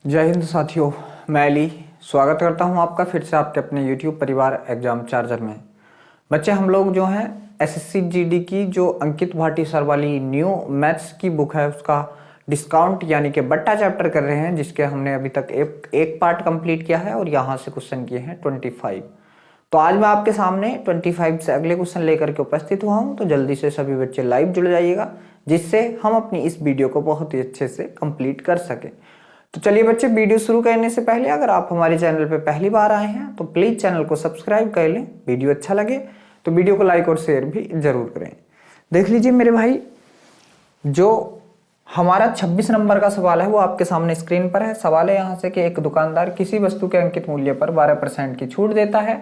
जय हिंद साथियों, मैं अली स्वागत करता हूं आपका फिर से आपके अपने YouTube परिवार एग्जाम चार्जर में। बच्चे हम लोग जो हैं एसएससी जीडी की जो अंकित भाटी सर वाली न्यू मैथ्स की बुक है उसका डिस्काउंट यानी कि बट्टा चैप्टर कर रहे हैं, जिसके हमने अभी तक एक पार्ट कंप्लीट किया है और यहाँ से क्वेश्चन किए हैं 25। तो आज मैं आपके सामने 25 से अगले क्वेश्चन लेकर के उपस्थित हुआ हूँ। तो जल्दी से सभी बच्चे लाइव जुड़ जाइएगा, जिससे हम अपनी इस वीडियो को बहुत ही अच्छे से कंप्लीट कर सके। तो चलिए बच्चे, वीडियो शुरू करने से पहले अगर आप हमारे चैनल पर पहली बार आए हैं तो प्लीज चैनल को सब्सक्राइब कर लें। वीडियो अच्छा लगे तो वीडियो को लाइक और शेयर भी जरूर करें। देख लीजिए मेरे भाई, जो हमारा 26 नंबर का सवाल है वो आपके सामने स्क्रीन पर है। सवाल है यहाँ से कि एक दुकानदार किसी वस्तु के अंकित मूल्य पर 12% की छूट देता है।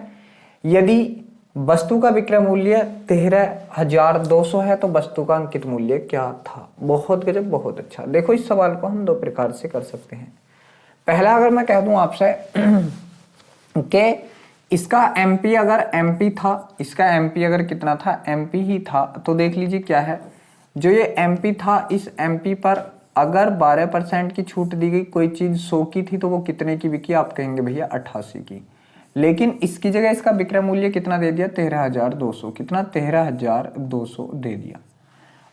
यदि वस्तु का विक्रय मूल्य 13,200 है तो वस्तु का अंकित मूल्य क्या था। बहुत गजब, बहुत अच्छा। देखो इस सवाल को हम दो प्रकार से कर सकते हैं। पहला, अगर मैं कह दूं आपसे कि इसका एमपी अगर एमपी था, इसका एमपी अगर कितना था, एमपी ही था, तो देख लीजिए क्या है, जो ये एमपी था इस एमपी पर अगर 12% की छूट दी गई, कोई चीज 100 की थी तो वो कितने की बिकी, आप कहेंगे भैया 88 की। लेकिन इसकी जगह इसका विक्रय मूल्य कितना दे दिया, 13,200। कितना, 13,200 दे दिया।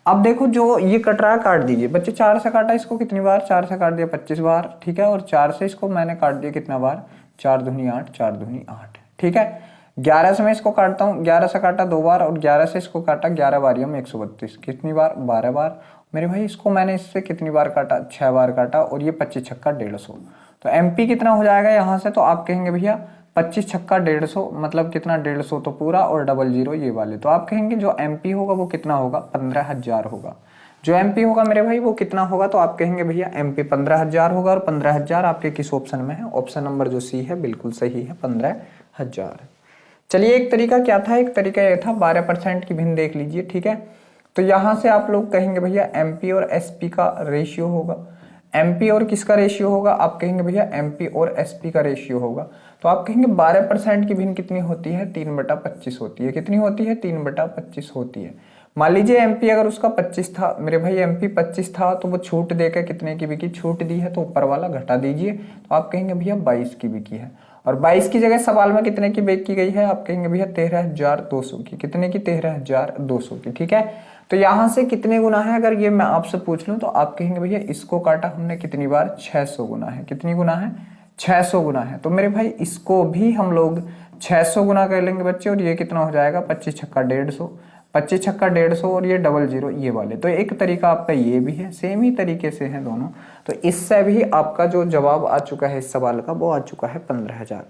अब देखो जो ये कट रहा है काट दीजिए बच्चे। 4 से काटा इसको कितनी बार, 4 से काट दिया 25 बार, ठीक है। और 4 से इसको मैंने काट दिया कितना बार, 4 दूनी 8, 4 दूनी 8, ठीक है। 11 से मैं इसको काटता हूँ, 11 से काटा 2 बार और 11 से इसको काटा 11 बार हम 132, कितनी बार, 12 बार। मेरे भाई इसको मैंने इससे कितनी बार काटा, 6 बार काटा और ये 25 छक्का 150। तो एमपी कितना हो जाएगा यहाँ से, तो आप कहेंगे भैया 25 छक्का 150 मतलब कितना, 150 तो पूरा और 00 ये वाले। तो आप कहेंगे जो एमपी होगा वो कितना होगा, 15,000 होगा। जो एमपी होगा मेरे भाई वो कितना होगा, तो आप कहेंगे भैया एमपी 15,000 होगा। और 15,000 आपके किस ऑप्शन में है, ऑप्शन नंबर जो सी है बिल्कुल सही है, 15,000। चलिए एक तरीका क्या था, एक तरीका यह था 12% की भिन्न देख लीजिए, ठीक है। तो यहां से आप लोग कहेंगे भैया एमपी और एसपी का रेशियो होगा। एमपी और किसका रेशियो होगा, आप कहेंगे भैया एमपी और एसपी का रेशियो होगा। तो आप कहेंगे 12% की भिन्न कितनी होती है, 3/25 होती है। कितनी होती है, 3/25 होती है। मान लीजिए एमपी अगर उसका 25 था, मेरे भाई एमपी 25 था, तो वो छूट देकर कितने की बिकी, छूट दी है तो ऊपर वाला घटा दीजिए, तो आप कहेंगे भैया 22 की बिकी है। और 22 की जगह सवाल में कितने की बेच की गई है, आप कहेंगे भैया 13,200 की। कितने की, 13,200 की, ठीक है। तो यहां से कितने गुना है, अगर ये मैं आपसे पूछ लूं तो आप कहेंगे भैया इसको काटा हमने कितनी बार, 600 गुना है। कितनी गुना है, 600 गुना है। तो मेरे भाई इसको भी हम लोग 600 गुना कर लेंगे बच्चे, और ये कितना हो जाएगा, 25 छक्का 150, 25 छक्का 150 और ये 00 ये वाले। तो एक तरीका आपका ये भी है, सेम ही तरीके से है दोनों। तो इससे भी आपका जो जवाब आ चुका है इस सवाल का वो आ चुका है 15,000।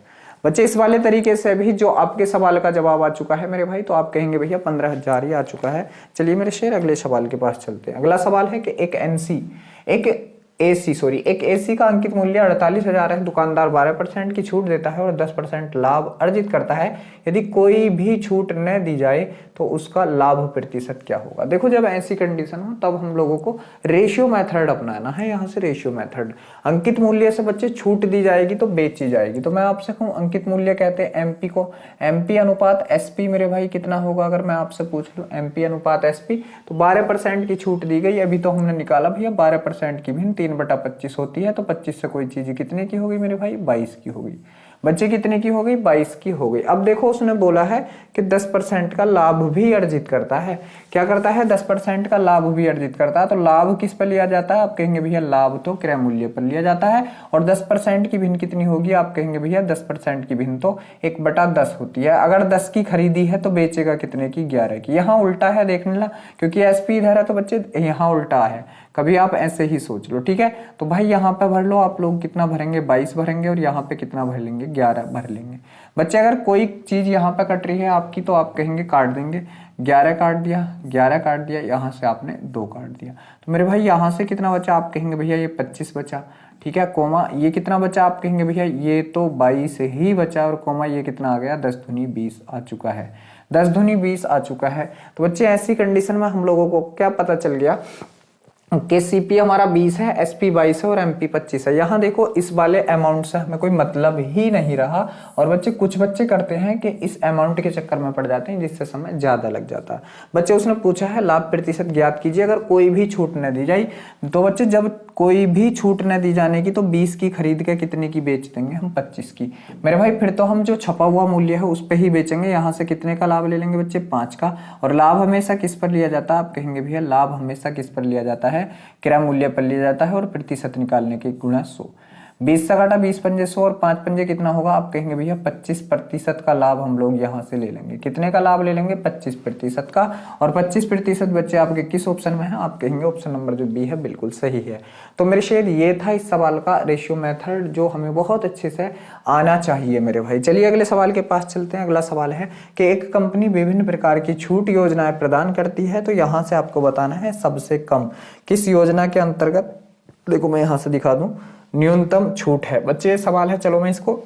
बच्चे इस वाले तरीके से भी जो आपके सवाल का जवाब आ चुका है मेरे भाई, तो आप कहेंगे भैया 15,000 ही आ चुका है। चलिए मेरे शेर अगले सवाल के पास चलते हैं। अगला सवाल है कि एक एसी का अंकित मूल्य 48,000 है। दुकानदार 12% की छूट देता है और 10% लाभ अर्जित करता है। यदि कोई भी छूट न दी जाए तो उसका लाभ प्रतिशत क्या होगा। देखो जब ऐसी कंडीशन हो तब हम लोगों को रेशियो मेथड अपनाना है। यहाँ से रेशियो मेथड, अंकित मूल्य से बच्चे छूट दी जाएगी तो बेची जाएगी। तो मैं आपसे कहूँ अंकित मूल्य कहते हैं एमपी को, एमपी अनुपात एसपी मेरे भाई कितना होगा, अगर मैं आपसे पूछ लूँ एमपी अनुपात एसपी, तो 12% की छूट दी गई। अभी तो हमने निकाला भैया 12% की भिन्न 3/25 होती है। तो 25 से कोई चीज कितने की होगी मेरे भाई, 22 की होगी। बच्चे कितने की हो गई, 22 की हो गई। अब देखो उसने बोला है कि 10% का लाभ भी अर्जित करता है। क्या करता है, 10% का लाभ भी अर्जित करता है। तो लाभ किस पर लिया जाता है, आप कहेंगे भैया लाभ तो क्रय मूल्य पर लिया जाता है। और 10% की भिन्न कितनी होगी, आप कहेंगे भैया 10% की भिन्न तो 1/10 होती है। अगर 10 की खरीदी है तो बेचेगा कितने की, 11 की। यहाँ उल्टा है देखने ला, क्योंकि एसपी इधर है तो बच्चे यहाँ उल्टा है। कभी आप ऐसे ही सोच लो, ठीक है। तो भाई यहाँ पे भर लो, आप लोग कितना भरेंगे, 22 भरेंगे और यहाँ पे कितना भर लेंगे, 11 भर लेंगे। बच्चे अगर कोई चीज यहाँ पे कट रही है आपकी तो आप कहेंगे काट देंगे, 11 काट दिया, 11 काट दिया, यहाँ से आपने 2 काट दिया। तो मेरे भाई यहाँ से कितना बचा, आप कहेंगे भैया ये 25 बचा, ठीक है। कोमा ये कितना बचा, आप कहेंगे भैया ये तो 22 ही बचा। और कोमा ये कितना आ गया, 10 दूनी 20 आ चुका है, 10 दूनी 20 आ चुका है। तो बच्चे ऐसी कंडीशन में हम लोगों को क्या पता चल गया कि सीपी हमारा 20 है, एसपी 22 है और एमपी 25 है। यहाँ देखो इस वाले अमाउंट से हमें कोई मतलब ही नहीं रहा। और बच्चे कुछ बच्चे करते हैं कि इस अमाउंट के चक्कर में पड़ जाते हैं जिससे समय ज्यादा लग जाता है। बच्चे उसने पूछा है लाभ प्रतिशत ज्ञात कीजिए अगर कोई भी छूट न दी जाए। तो बच्चे जब कोई भी छूट न दी जाने की तो 20 की खरीद के कितने की बेच देंगे हम? 25 की। मेरे भाई फिर तो हम जो छपा हुआ मूल्य है उस पे ही बेचेंगे। यहाँ से कितने का लाभ ले लेंगे बच्चे? 5 का। और लाभ हमेशा किस पर लिया जाता है? आप कहेंगे भैया लाभ हमेशा किस पर लिया जाता है? क्रय मूल्य पर लिया जाता है और प्रतिशत निकालने के गुणा 100। 20 से काटा 20 पंजे 100 और 5 पंजे कितना होगा? आप कहेंगे भैया 25% का लाभ हम लोग यहाँ से ले लेंगे। कितने का लाभ ले लेंगे? 25% का। और 25% बच्चे आपके किस ऑप्शन में है? आप कहेंगे ऑप्शन नंबर जो बी है बिल्कुल सही है। तो मेरे शेर ये था इस सवाल का रेशियो मेथड जो हमें बहुत अच्छे से आना चाहिए मेरे भाई। चलिए अगले सवाल के पास चलते हैं। अगला सवाल है कि एक कंपनी विभिन्न प्रकार की छूट योजनाएं प्रदान करती है, तो यहाँ से आपको बताना है सबसे कम किस योजना के अंतर्गत। देखो मैं यहाँ से दिखा दूं, न्यूनतम छूट है बच्चे ये सवाल है। चलो मैं इसको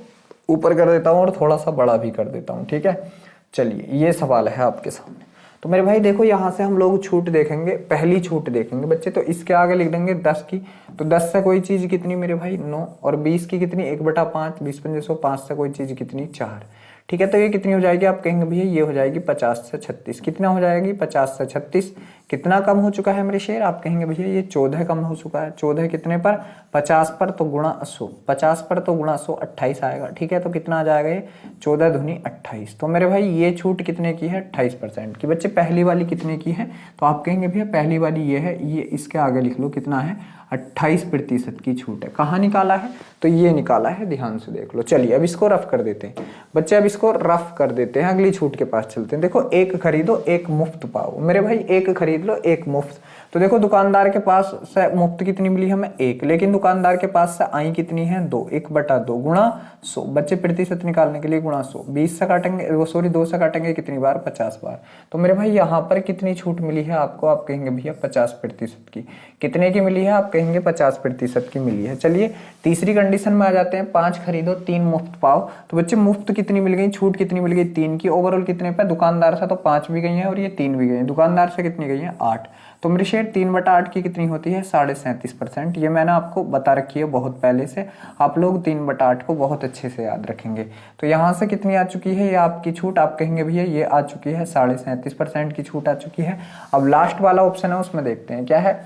ऊपर कर देता हूँ और थोड़ा सा बड़ा भी कर देता हूँ, ठीक है। चलिए ये सवाल है आपके सामने। तो मेरे भाई देखो यहाँ से हम लोग छूट देखेंगे, पहली छूट देखेंगे बच्चे, तो इसके आगे लिख देंगे 10 की। तो 10 से कोई चीज कितनी मेरे भाई? 9। और 20 की कितनी? 1/5। 20 पंजे 100। 5 से कोई चीज कितनी? 4। ठीक है, तो ये कितनी हो जाएगी? आप कहेंगे भैया ये हो जाएगी 50 से 36। कितना हो जाएगी? 50 से 36। कितना कम हो चुका है मेरे शेर? आप कहेंगे भैया ये 14 कम हो चुका है। 14 कितने पर? 50 पर, तो गुणा 100। 50 पर तो गुणा 100 28 आएगा। ठीक है, तो कितना आ जाएगा ये? 14 दूनी 28। तो मेरे भाई ये छूट कितने की है? 28% की। बच्चे पहली वाली कितने की है? तो आप कहेंगे भैया पहली वाली ये है, ये इसके आगे लिख लो कितना है? 28% की छूट है। कहाँ निकाला है? तो ये निकाला है, ध्यान से देख लो। चलिए अब इसको रफ कर देते हैं बच्चे, अब इसको रफ कर देते हैं। अगली छूट के पास चलते हैं। देखो एक खरीदो एक मुफ्त पाओ। मेरे भाई एक खरीद लो एक मुफ्त। तो देखो दुकानदार के पास से मुफ्त कितनी मिली हमें? 1, लेकिन दुकानदार के पास से आई कितनी है? 2। 1/2 गुणा 100। बच्चे प्रतिशत निकालने के लिए गुणा 100। 20 से काटेंगे, 2 से काटेंगे कितनी बार? 50 बार। तो मेरे भाई यहाँ पर कितनी छूट मिली है आपको? आप कहेंगे भैया 50% की। कितने की मिली है? आप कहेंगे 50% की मिली है। चलिए तीसरी कंडीशन में आ जाते हैं। 5 खरीदो 3 मुफ्त पाओ। तो बच्चे मुफ्त कितनी मिल गई? छूट कितनी मिल गई? 3 की। ओवरऑल कितने पे? दुकानदार से तो 5 भी गई है और ये 3 भी गई है। दुकानदार से कितनी गई है? 8। तो मेरे शेर 3/8 की कितनी होती है? 37.5%। ये मैंने आपको बता रखी है बहुत पहले से, आप लोग 3/8 को बहुत अच्छे से याद रखेंगे। तो यहाँ से कितनी आ चुकी है ये आपकी छूट? आप कहेंगे भैया ये आ चुकी है 37.5% की छूट आ चुकी है। अब लास्ट वाला ऑप्शन है उसमें देखते हैं क्या है।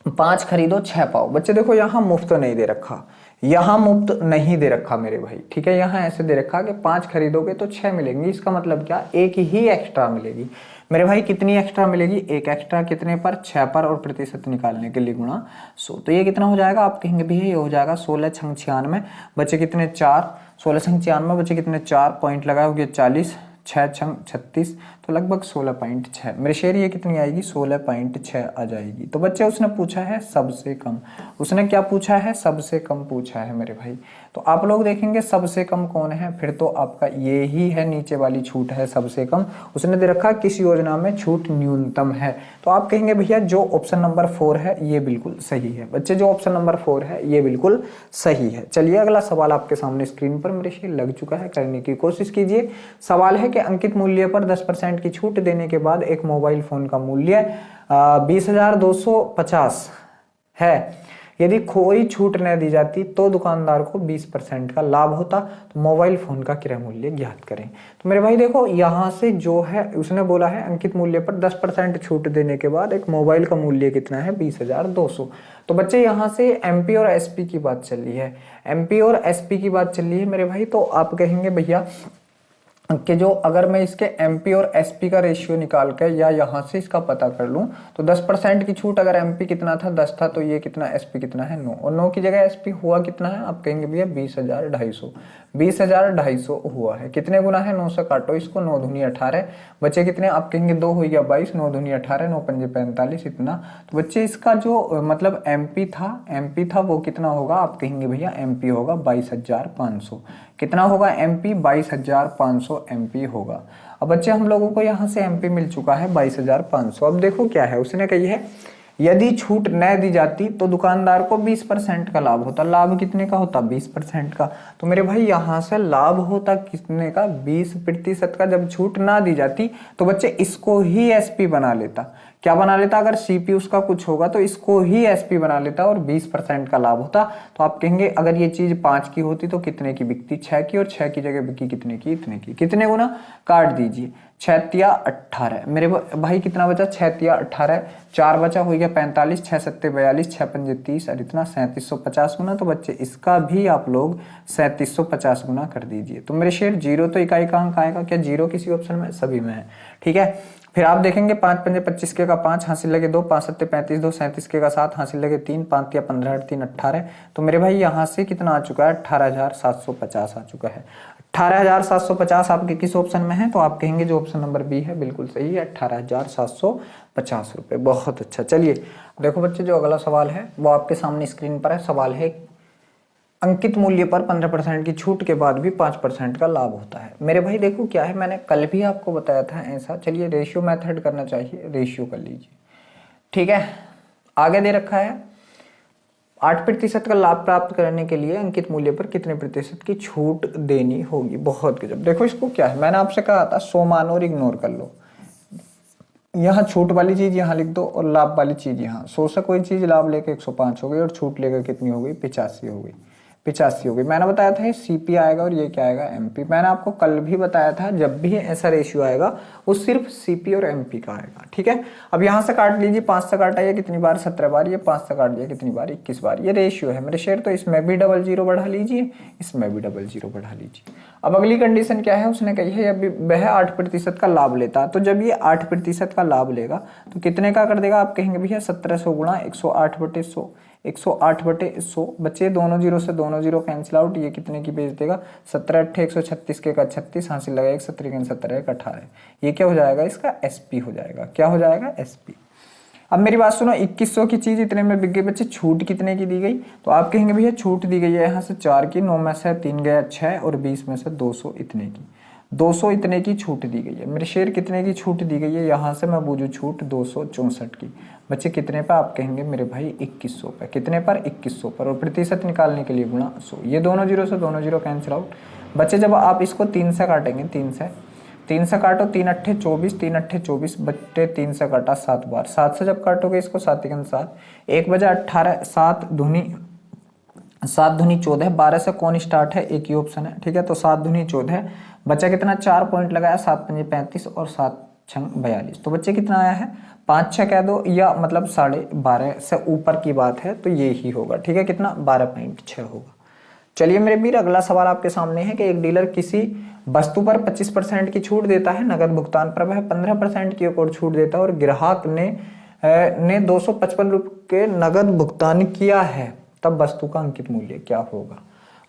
5 खरीदो 6 पाओ। बच्चे देखो यहाँ मुफ्त नहीं दे रखा, यहाँ मुफ्त नहीं दे रखा मेरे भाई। ठीक है, यहाँ ऐसे दे रखा कि 5 खरीदोगे तो 6 मिलेंगी। इसका मतलब क्या? एक ही एक्स्ट्रा मिलेगी मेरे भाई। कितनी एक्स्ट्रा मिलेगी? एक एक्स्ट्रा। कितने पर? 6 पर। और प्रतिशत निकालने के लिए गुणा 100। तो ये कितना हो जाएगा? आप कहेंगे भैया ये हो जाएगा 16 छंग 96। बच्चे कितने? 4। 16 छंग 96 बच्चे कितने? 4 पॉइंट लगाओगे 40। 6 छंग 36 तो लगभग 16.6। मेरे शेर ये कितनी आएगी? 16.6 आ जाएगी। तो बच्चे उसने पूछा है सबसे कम। उसने क्या पूछा है? सबसे कम पूछा है मेरे भाई। तो आप लोग देखेंगे सबसे कम कौन है? फिर तो आपका ये ही है, नीचे वाली छूट है सबसे कम। उसने दे रखा किस योजना में छूट न्यूनतम है। तो आप कहेंगे भैया जो ऑप्शन नंबर 4 है ये बिल्कुल सही है। बच्चे जो ऑप्शन नंबर 4 है ये बिल्कुल सही है। चलिए अगला सवाल आपके सामने स्क्रीन पर मेरे शेर लग चुका है, करने की कोशिश कीजिए। सवाल है कि अंकित मूल्य पर 10% की छूट देने के बाद एक मोबाइल फोन का मूल्य 20,250 है। यदि कोई छूट न दी जाती तो दुकानदार को 20% का लाभ होता। तो मोबाइल फोन का क्रय मूल्य ज्ञात करें। तो मेरे भाई देखो यहाँ से जो है उसने बोला है अंकित मूल्य पर 10% छूट देने के बाद एक मोबाइल का मूल्य कितना है? 20,200। तो बच्चे यहाँ से एमपी और एसपी की बात चल रही है। एमपी और एसपी की बात चल रही है मेरे भाई। तो आप कहेंगे भैया कि जो अगर मैं इसके एमपी और एसपी का रेशियो निकाल कर या यहाँ से इसका पता कर लूँ तो 10% की छूट, अगर एमपी कितना था 10 था तो ये कितना एसपी कितना है 9, और 9 की जगह एसपी हुआ कितना है? आप कहेंगे भैया 20,250। 20,250 हुआ है। कितने गुना है? 9 से काटो इसको, 9 दूनी 18। बच्चे कितने? आप कहेंगे 2 हो गया 22। 9 दूनी 18, 9 पंजे 45 इतना। तो बच्चे इसका जो मतलब एमपी था वो कितना होगा? आप कहेंगे भैया एमपी होगा 22,500। कितना होगा एमपी? 22,500 एमपी होगा। अब बच्चे हम लोगों को यहाँ से एमपी मिल चुका है 22,500। अब देखो क्या है, उसने कही है यदि छूट न दी जाती तो दुकानदार को 20% का लाभ होता। लाभ कितने का होता? 20% का। तो मेरे भाई यहाँ से लाभ होता कितने का? 20% का। जब छूट ना दी जाती तो बच्चे इसको ही एसपी बना लेता। क्या बना लेता, अगर सीपी उसका कुछ होगा तो इसको ही एसपी बना लेता और 20% का लाभ होता। तो आप कहेंगे अगर ये चीज 5 की होती तो कितने की बिकती, 6 की, और 6 की जगह बिकी कितने की, इतने की। कितने गुना, काट दीजिए, 6 तिया 18 मेरे भाई कितना बचा, 6 तिया 18, 4 बचा, हो गया 45, 6 सत्ते 42, 6 पंजे 30 और इतना 3750 गुना। तो बच्चे इसका भी आप लोग 3750 गुना कर दीजिए। तो मेरे शेर जीरो तो इकाई का अंक आएगा, क्या जीरो किसी ऑप्शन में, सभी में है। ठीक है, फिर आप देखेंगे 5 पंजे 25 के का 5, हासिल लगे 2, 5 सत्ते 35, 2 37 के का 7, हासिल लगे 3, 5 या 15, 3 18। तो मेरे भाई यहाँ से कितना आ चुका है, 18,750 आ चुका है। 18,750 आपके किस ऑप्शन में है, तो आप कहेंगे जो ऑप्शन नंबर बी है बिल्कुल सही है, 18,750 रुपये। बहुत अच्छा। चलिए देखो बच्चे, जो अगला सवाल है वो आपके सामने स्क्रीन पर है। सवाल है, अंकित मूल्य पर 15% की छूट के बाद भी 5% का लाभ होता है। मेरे भाई देखो क्या है, मैंने कल भी आपको बताया था ऐसा। चलिए रेशियो मेथड करना चाहिए, रेशियो कर लीजिए। ठीक है, आगे दे रखा है 8% का लाभ प्राप्त करने के लिए अंकित मूल्य पर कितने प्रतिशत की छूट देनी होगी। बहुत गजब। देखो इसको क्या है, मैंने आपसे कहा था 100 मानो और इग्नोर कर लो। यहाँ छूट वाली चीज यहाँ लिख दो और लाभ वाली चीज यहाँ। 100 से कोई चीज लाभ लेकर 105 हो गई और छूट लेकर कितनी हो गई, 85 हो गई। 85 हो गई। मैंने बताया था ये सीपी आएगा और ये क्या आएगा, एमपी। मैंने आपको कल भी बताया था जब भी ऐसा रेशियो आएगा वो सिर्फ सीपी और एमपी का आएगा। ठीक है, अब यहाँ से काट लीजिए, 5 से काटा ये कितनी बार, 17 बार, ये 5 से काट दिया कितनी बार, 21 बार। ये रेशियो है मेरे शेर। तो इसमें भी डबल जीरो बढ़ा लीजिए, इसमें भी डबल जीरो बढ़ा लीजिए। अब अगली कंडीशन क्या है, उसने कही है अभी वह 8% का लाभ लेता है। तो जब ये 8% का लाभ लेगा तो कितने का कर देगा, आप कहेंगे भैया 1700 गुणा 108/100, 108/100। बच्चे दोनों जीरो से दोनों जीरो कैंसिल आउट, ये कितने की बेच देगा, 17 8 136 के का 36, हासिल लगा 17 17 18। ये क्या हो जाएगा, इसका एसपी हो जाएगा। क्या हो जाएगा, एसपी। अब मेरी बात सुनो, 2100 की चीज इतने में बिक गई। बच्चे छूट कितने की दी गई, तो आप कहेंगे भैया छूट दी गई है यहाँ से 4 की, 9 में से 3 गया 6 और 20 में से 200 इतने की, 200 इतने की छूट दी गई है। मेरे शेर कितने की छूट दी गई है, यहाँ से मैं बूझू छूट 264 की। बच्चे कितने पर, आप कहेंगे मेरे भाई 2100 पे। कितने पर, 2100 पर। और प्रतिशत निकालने के लिए गुणा 100। ये दोनों जीरो से दोनों जीरो कैंसिल आउट। बच्चे जब आप इसको 3 से काटेंगे, 3 से काटो, 3 अट्ठे 24, 3 अट्ठे 24 बट्टे 3 से काटा 7 बार। 7 से जब काटोगे इसको 7 1 7, 1 बजा 18, 7 दूनी 14, 12 से कौन स्टार्ट है, एक ही ऑप्शन है। ठीक है, तो 7 दूनी 14, बच्चा कितना 4 पॉइंट लगाया, 7 पंजे 35 और 7 छंग 42। तो बच्चे कितना आया है, 5 6 कह दो, या मतलब 12.5 से ऊपर की बात है तो ये ही होगा। ठीक है, कितना 12.6 होगा। चलिए मेरे वीर, अगला सवाल आपके सामने है कि एक डीलर किसी वस्तु पर 25% की छूट देता है, नगद भुगतान पर वह 15% की एक और छूट देता है और ग्राहक ने 255 रुपये नगद भुगतान किया है, तब वस्तु का अंकित मूल्य क्या होगा।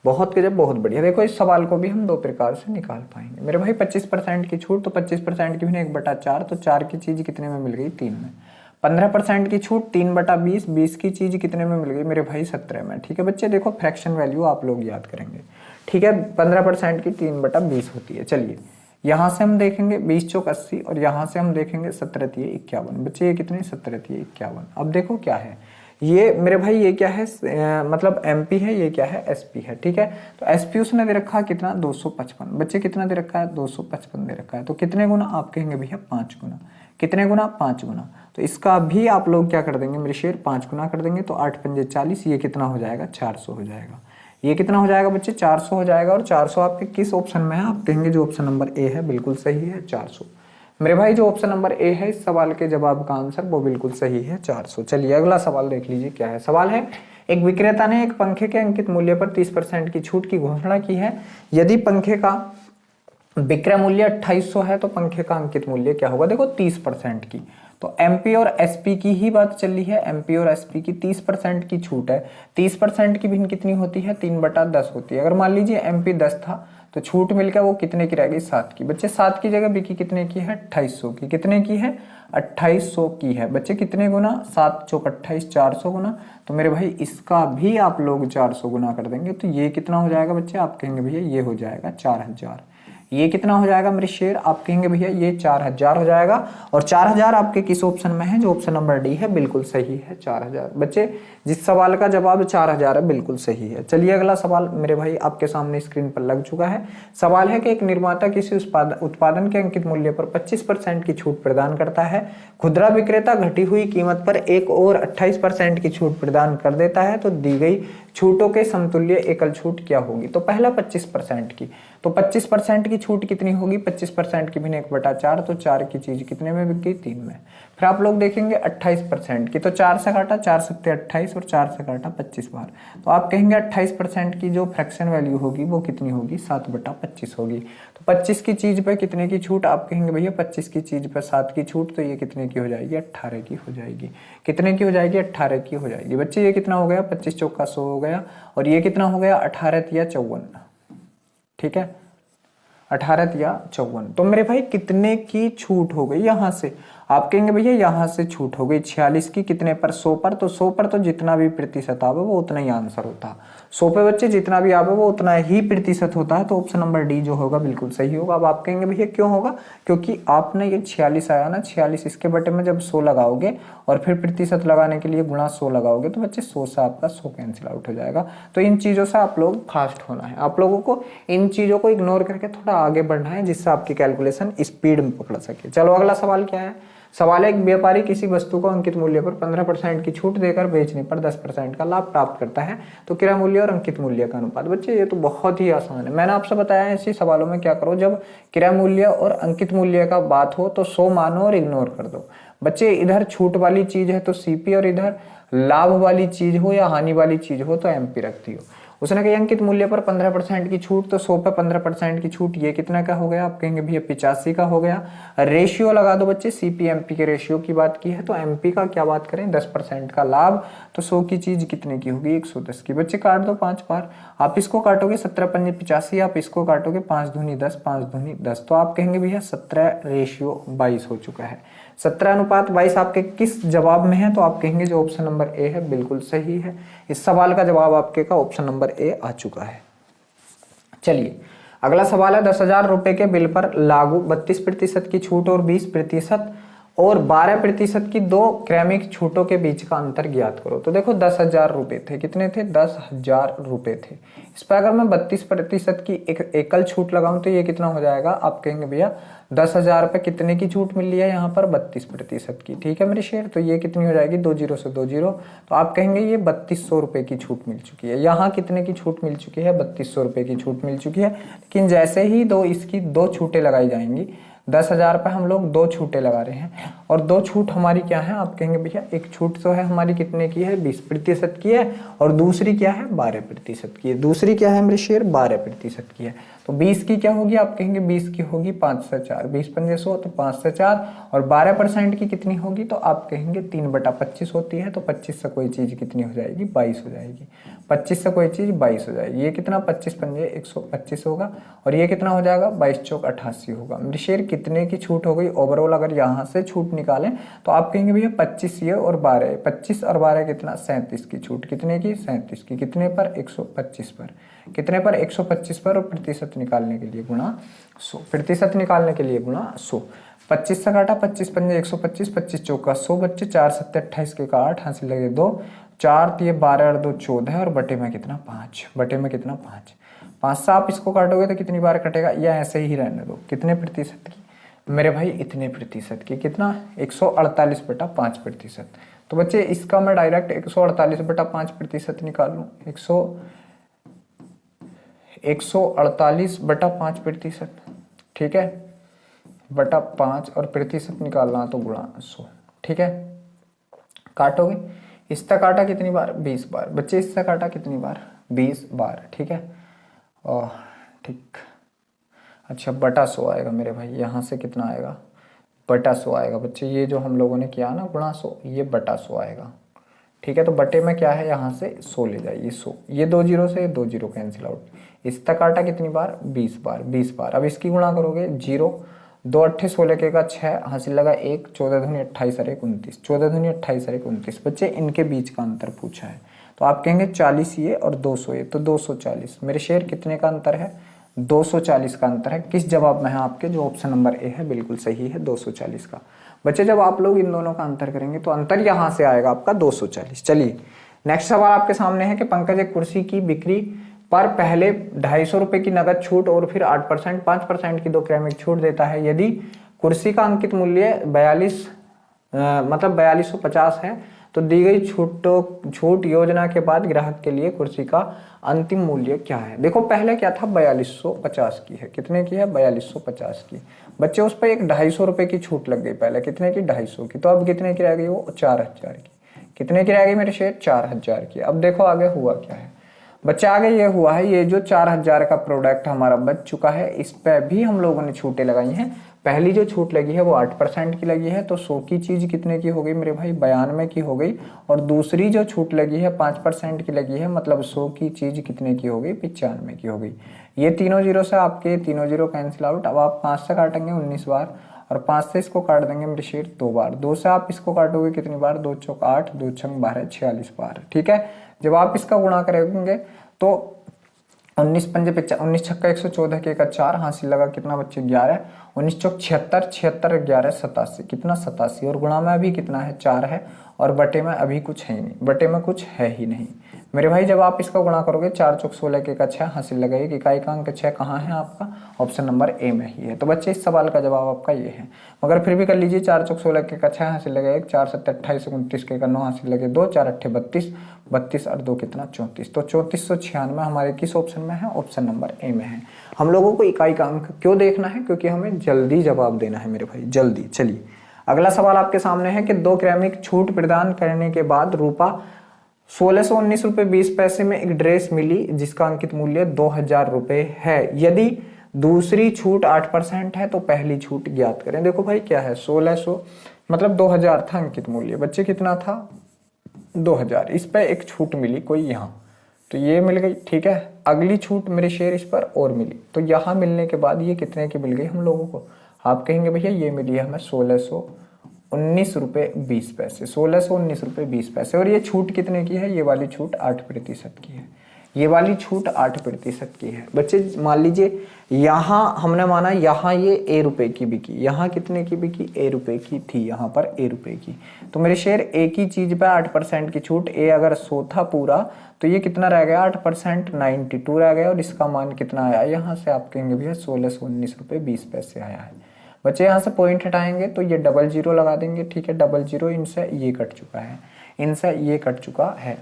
बहुत गजब, बहुत बढ़िया। देखो इस सवाल को भी हम 2 प्रकार से निकाल पाएंगे मेरे भाई। 25% की छूट, तो 25% की भी 1/4, तो 4 की चीज कितने में मिल गई, 3 में। 15% की छूट 3/20, 20 की चीज कितने में मिल गई मेरे भाई, 17 में। ठीक है बच्चे, देखो फ्रैक्शन वैल्यू आप लोग याद करेंगे। ठीक है, 15% की 3/20 होती है। चलिए यहाँ से हम देखेंगे 20 चौक 80 और यहाँ से हम देखेंगे 17 तिये 51। बच्चे ये कितने, 17 तिये 51। अब देखो क्या है ये मेरे भाई, ये क्या है मतलब एमपी है, ये क्या है, एसपी है। ठीक है, तो एसपी उसने दे रखा है कितना, 255। बच्चे कितना दे रखा है, 255 दे रखा है। तो कितने गुना, आप कहेंगे भैया 5 गुना। कितने गुना, 5 गुना। तो इसका भी आप लोग क्या कर देंगे मेरे शेर, 5 गुना कर देंगे। तो 8 पंजे 40, ये कितना हो जाएगा, 400 हो जाएगा। ये कितना हो जाएगा बच्चे, 400 हो जाएगा। और 400 आपके किस ऑप्शन में है, आप कहेंगे जो ऑप्शन नंबर ए है बिल्कुल सही है, 400। मेरे भाई जो ऑप्शन नंबर ए है इस सवाल के जवाब का आंसर वो बिल्कुल सही है, 400। चलिए अगला सवाल देख लीजिए क्या है। सवाल है, एक विक्रेता ने एक पंखे के अंकित मूल्य पर 30% की छूट की घोषणा की है। यदि पंखे का विक्रय मूल्य 2800 है तो पंखे का अंकित मूल्य क्या होगा। देखो 30% की, तो एमपी और एसपी की ही बात चल रही है। एमपी और एसपी की 30% की छूट है। 30% की भिन्न कितनी होती है, 3/10 होती है। अगर मान लीजिए एमपी 10 था तो छूट मिलकर वो कितने की रह गई, 7 की। बच्चे 7 की जगह बिकी कितने की है, 2800 की। कितने की है, 2800 की है। बच्चे कितने गुना, 7 चौक 28, 400 गुना। तो मेरे भाई इसका भी आप लोग 400 गुना कर देंगे तो ये कितना हो जाएगा बच्चे, आप कहेंगे भैया ये हो जाएगा 4000। ये कितना हो जाएगा मेरे शेर, आप कहेंगे भैया ये 4000 हो जाएगा। और 4000 आपके किस ऑप्शन में है, जो ऑप्शन नंबर डी है बिल्कुल सही है 4000। बच्चे जिस सवाल का जवाब 4000 है बिल्कुल सही है। चलिए अगला सवाल मेरे भाई आपके सामने स्क्रीन पर लग चुका है। सवाल है कि एक निर्माता किसी उत्पादन के अंकित मूल्य पर 25% की छूट प्रदान करता है, खुदरा विक्रेता घटी हुई कीमत पर एक और 28% की छूट प्रदान कर देता है, तो दी गई छूटों के समतुल्य एकल छूट क्या होगी। तो पहला 25% की, तो 25% की छूट कितनी होगी, 25% की भिन्न 1/4, तो 4 की चीज कितने में बिक गई, 3 में। फिर आप लोग देखेंगे 28% की, तो 4 से काटा, 4 सत्ते 28 और 4 से काटा 25 बार, तो आप कहेंगे 28% की जो फ्रैक्शन वैल्यू होगी वो कितनी होगी, 7/25 होगी। तो 25 की चीज पे कितने की छूट, आप कहेंगे भैया 25 की चीज पे 7 की छूट, तो ये कितने की हो जाएगी, 18 की हो जाएगी। कितने की हो जाएगी, 18 की हो जाएगी। बच्चे ये कितना हो गया, 25 चौका 100 हो गया, और ये कितना हो गया, 18 तिया 54, ठीक है, 18 तिया 54। तो मेरे भाई कितने की छूट हो गई यहां से, आप कहेंगे भैया यहां से छूट हो गई 46 की, कितने पर, 100 पर। तो 100 पर तो जितना भी प्रतिशत आवे वो उतना ही आंसर होता है। 100 पे बच्चे जितना भी आवे वो उतना ही प्रतिशत होता है, तो ऑप्शन नंबर डी जो होगा बिल्कुल सही होगा। अब आप कहेंगे भैया क्यों होगा, क्योंकि आपने ये 46 आया ना, 46 इसके बटे में जब 100 लगाओगे और फिर प्रतिशत लगाने के लिए गुणा 100 लगाओगे, तो बच्चे 100 से आपका 100 कैंसिल आउट हो जाएगा। तो इन चीजों से आप लोग फास्ट होना है, आप लोगों को इन चीजों को इग्नोर करके थोड़ा आगे बढ़ना है, जिससे आपकी कैलकुलेशन स्पीड में पकड़ सके। चलो अगला सवाल क्या है। सवाल है, एक व्यापारी किसी वस्तु को अंकित मूल्य पर 15% की छूट देकर बेचने पर 10% का लाभ प्राप्त करता है, तो क्रय मूल्य और अंकित मूल्य का अनुपात। बच्चे ये तो बहुत ही आसान है, मैंने आपसे बताया है ऐसे सवालों में क्या करो, जब क्रय मूल्य और अंकित मूल्य का बात हो तो 100 मानो और इग्नोर कर दो। बच्चे इधर छूट वाली चीज है तो सीपी, और इधर लाभ वाली चीज हो या हानि वाली चीज हो तो एमपी रखती हो। उसने कहा अंकित मूल्य पर 15% की छूट, तो 100 पे 15% की छूट, ये कितना का हो गया, आप कहेंगे भैया 85 का हो गया। रेशियो लगा दो बच्चे, सीपी एमपी के रेशियो की बात की है, तो एमपी का क्या बात करें, 10% का लाभ, तो 100 की चीज कितने की होगी, 110 की। बच्चे काट दो 5 बार, आप इसको काटोगे 17 पंजे 85, आप इसको काटोगे 5 दूनी 10, 5 दूनी 10, तो आप कहेंगे भैया 17/22 हो चुका है। 17/22 आपके किस जवाब में है, तो आप कहेंगे जो ऑप्शन नंबर ए है बिल्कुल सही है। इस सवाल का जवाब आपके का ऑप्शन नंबर ए आ चुका है। चलिए अगला सवाल है, 10,000 रुपए के बिल पर लागू 32% की छूट और 20% और 12% की दो क्रमिक छूटों के बीच का अंतर ज्ञात करो। तो देखो 10,000 रुपए थे, कितने थे, 10,000 रुपए थे। इस पर अगर मैं 32% की एकल छूट लगाऊं तो ये कितना हो जाएगा, आप कहेंगे भैया 10,000 पे कितने की छूट मिल रही है, यहाँ पर 32% की, ठीक है मेरे शेर। तो ये कितनी हो जाएगी, 2 0 से 2 0, तो आप कहेंगे ये 3200 रुपए की छूट मिल चुकी है। यहाँ कितने की छूट मिल चुकी है, 3200 रुपए की छूट मिल चुकी है। लेकिन जैसे ही इसकी दो छूटें लगाई जाएंगी, 10,000 पे हम लोग 2 छूटें लगा रहे हैं, और 2 छूट हमारी क्या है, आप कहेंगे भैया एक छूट तो है हमारी कितने की है, 20% की है, और दूसरी क्या है, 12% की है। दूसरी क्या है मेरे शेर, 12% की है। तो 20 की क्या होगी, आप कहेंगे 20 की होगी 5 से 4, 20 पंजे 100, तो 5 से 4, और 12% की कितनी होगी, तो आप कहेंगे 3/25 होती है। तो 25 से कोई चीज कितनी हो जाएगी, 22 हो जाएगी। 25 से कोई चीज 22 हो जाएगी। ये कितना, 25 पंजे 125 होगा, और ये कितना हो जाएगा, 22 चौक 88 होगा। मेरे शेर कितने की छूट हो गई ओवरऑल, अगर यहाँ से छूट निकालें तो आप कहेंगे भैया 25 ये और 12, 25 और 12 कितना, 37 की छूट, कितने की, 37 की। कितने पर, 125 पर, कितने पर, 125 पर, और प्रतिशत निकालने के लिए गुणा 100, प्रतिशत निकालने के लिए गुणा 100। 25 से काटा, 25 पंजे 125, 25 चौका 100 बच्चे, 4 सत्ते 28 के का 8, हासिल लगे 2, 4 तिये 12 और 2 14, और बटे में कितना, 5, बटे में कितना, 5। 5 से आप इसको काटोगे तो कितनी बार कटेगा, या ऐसे ही रहने दो, कितने प्रतिशत की मेरे भाई, इतने प्रतिशत की, कितना, 148/5%। तो बच्चे इसका मैं डायरेक्ट 148/5% निकाल लूँ, 148/5%, ठीक है, बटा 5, और प्रतिशत निकालना तो गुणा 100, ठीक है। काटोगे, इससे काटा कितनी बार, 20 बार। बच्चे इससे काटा कितनी बार, 20 बार, ठीक है, और ठीक, अच्छा बटा 100 आएगा मेरे भाई, यहाँ से कितना आएगा, बटा 100 आएगा। बच्चे ये जो हम लोगों ने किया ना गुणा 100, ये बटा 100 आएगा, ठीक है। तो बटे में क्या है, यहाँ से 100 ले जाइए, 100, ये 2 0 से 2 0 कैंसिल आउट। इस तक काटा कितनी बार, 20 बार, 20 बार। अब इसकी गुणा करोगे, 0 2 8 16 के का 6, हासिल लगा 1, 14 दूनी 28 और 1 29, 14 दूनी 28 और 1 29। बच्चे इनके बीच का अंतर पूछा है, तो आप कहेंगे 40 ये और 200 ये, तो 240। मेरे शेर कितने का अंतर है, 240 का अंतर है। किस जवाब में है आपके? जो ऑप्शन नंबर ए है बिल्कुल सही है, 240 का। बच्चे जब आप लोग इन दोनों का अंतर करेंगे तो अंतर यहाँ से आएगा आपका 240। चलिए नेक्स्ट सवाल आपके सामने है कि पंकज एक कुर्सी की बिक्री पर पहले 250 रुपए की नगद छूट और फिर 8% 5% की 2 क्रमिक छूट देता है। यदि कुर्सी का अंकित मूल्य 4250 है तो दी गई छूट योजना के बाद ग्राहक के लिए कुर्सी का अंतिम मूल्य क्या है? देखो पहले क्या था, 4250 की है। कितने की है? 4250 की। बच्चे उस पर एक 250 रुपए की छूट लग गई पहले। कितने की? 250 की। तो अब कितने की रह गई? वो 4000 की। कितने की रह गई मेरे शेर? 4000 की। अब देखो आगे हुआ क्या है बच्चा। आगे ये हुआ है, ये जो 4000 का प्रोडक्ट हमारा बच चुका है, इस पे भी हम लोगों ने छूटें लगाई हैं। पहली जो छूट लगी है वो 8% की लगी है, तो 100 की चीज कितने की हो गई मेरे भाई? 92 की हो गई। और दूसरी जो छूट लगी है 5% की लगी है, मतलब 100 की चीज कितने की हो गई? 95 की हो गई। ये तीनों जीरो से आपके तीनों जीरो कैंसिल आउट। अब आप 5 से काटेंगे 19 बार, और 5 से इसको काट देंगे मेरे शेर 2 बार। 2 से आप इसको काटोगे कितनी बार? 2 चौक 8, 2 छंग 12, 46 बार। ठीक है। जब आप इसका गुणा करेंगे तो 19 पंजे 19 छक्का 114 के का 4 हासिल लगा कितना बच्चे? 11। 19 चौक 76, 76 11 87, कितना? 87। और गुणा में अभी कितना है? 4 है। और बटे में अभी कुछ है ही नहीं, बटे में कुछ है ही नहीं मेरे भाई। जब आप इसका गुणा करोगे 4 चौक 16 के का 6 हासिल लगाइए। इकाई का अंक 6 कहाँ है आपका? ऑप्शन नंबर ए में ही है। तो बच्चे इस सवाल का जवाब आपका ये है। मगर फिर भी कर लीजिए। 4 चौक 16 के का 6 हासिल लगाइए। 4 7 28 29 के का 9 हासिल लगे 2, 4 8 32, 32 और 2 कितना? 34। तो 3496 हमारे किस ऑप्शन में है? ऑप्शन नंबर ए में है। हम लोगों को इकाई का अंक क्यों देखना है? क्योंकि हमें जल्दी जवाब देना है मेरे भाई, जल्दी। चलिए अगला सवाल आपके सामने है कि 2 क्रमिक छूट प्रदान करने के बाद रूपा 1619 रुपए 20 पैसे में एक ड्रेस मिली जिसका अंकित मूल्य 2000 रुपए है। यदि दूसरी छूट 8% है तो पहली छूट ज्ञात करें। देखो भाई क्या है, 1600 मतलब 2000 था अंकित मूल्य। बच्चे कितना था? 2000। इस पर एक छूट मिली कोई यहाँ, तो ये मिल गई। ठीक है। अगली छूट मेरे शेयर इस पर और मिली, तो यहाँ मिलने के बाद ये कितने की मिल गई हम लोगों को? आप कहेंगे भैया ये मिली है हमें 1619 रुपए 20 पैसे। 1619 रुपए 20 पैसे। और ये छूट कितने की है? ये वाली छूट 8% की है। ये वाली छूट 8% की है। बच्चे मान लीजिए यहाँ हमने माना यहाँ ये ए रुपए की बिकी, यहाँ कितने की बिकी? ए रुपए की थी, यहाँ पर ए रुपए की। तो मेरे शेयर ए की चीज पे 8% की छूट, ए अगर 100 था पूरा तो ये कितना रह गया? 8% 92 रह गया। और इसका मान कितना आया? यहाँ से आप कहेंगे भैया 1619 रुपए 20 पैसे आया है। बच्चे यहाँ से पॉइंट हटाएंगे तो ये 00 लगा देंगे। ठीक है। 00 इनसे ये कट चुका है, इनसे ये कट चुका है।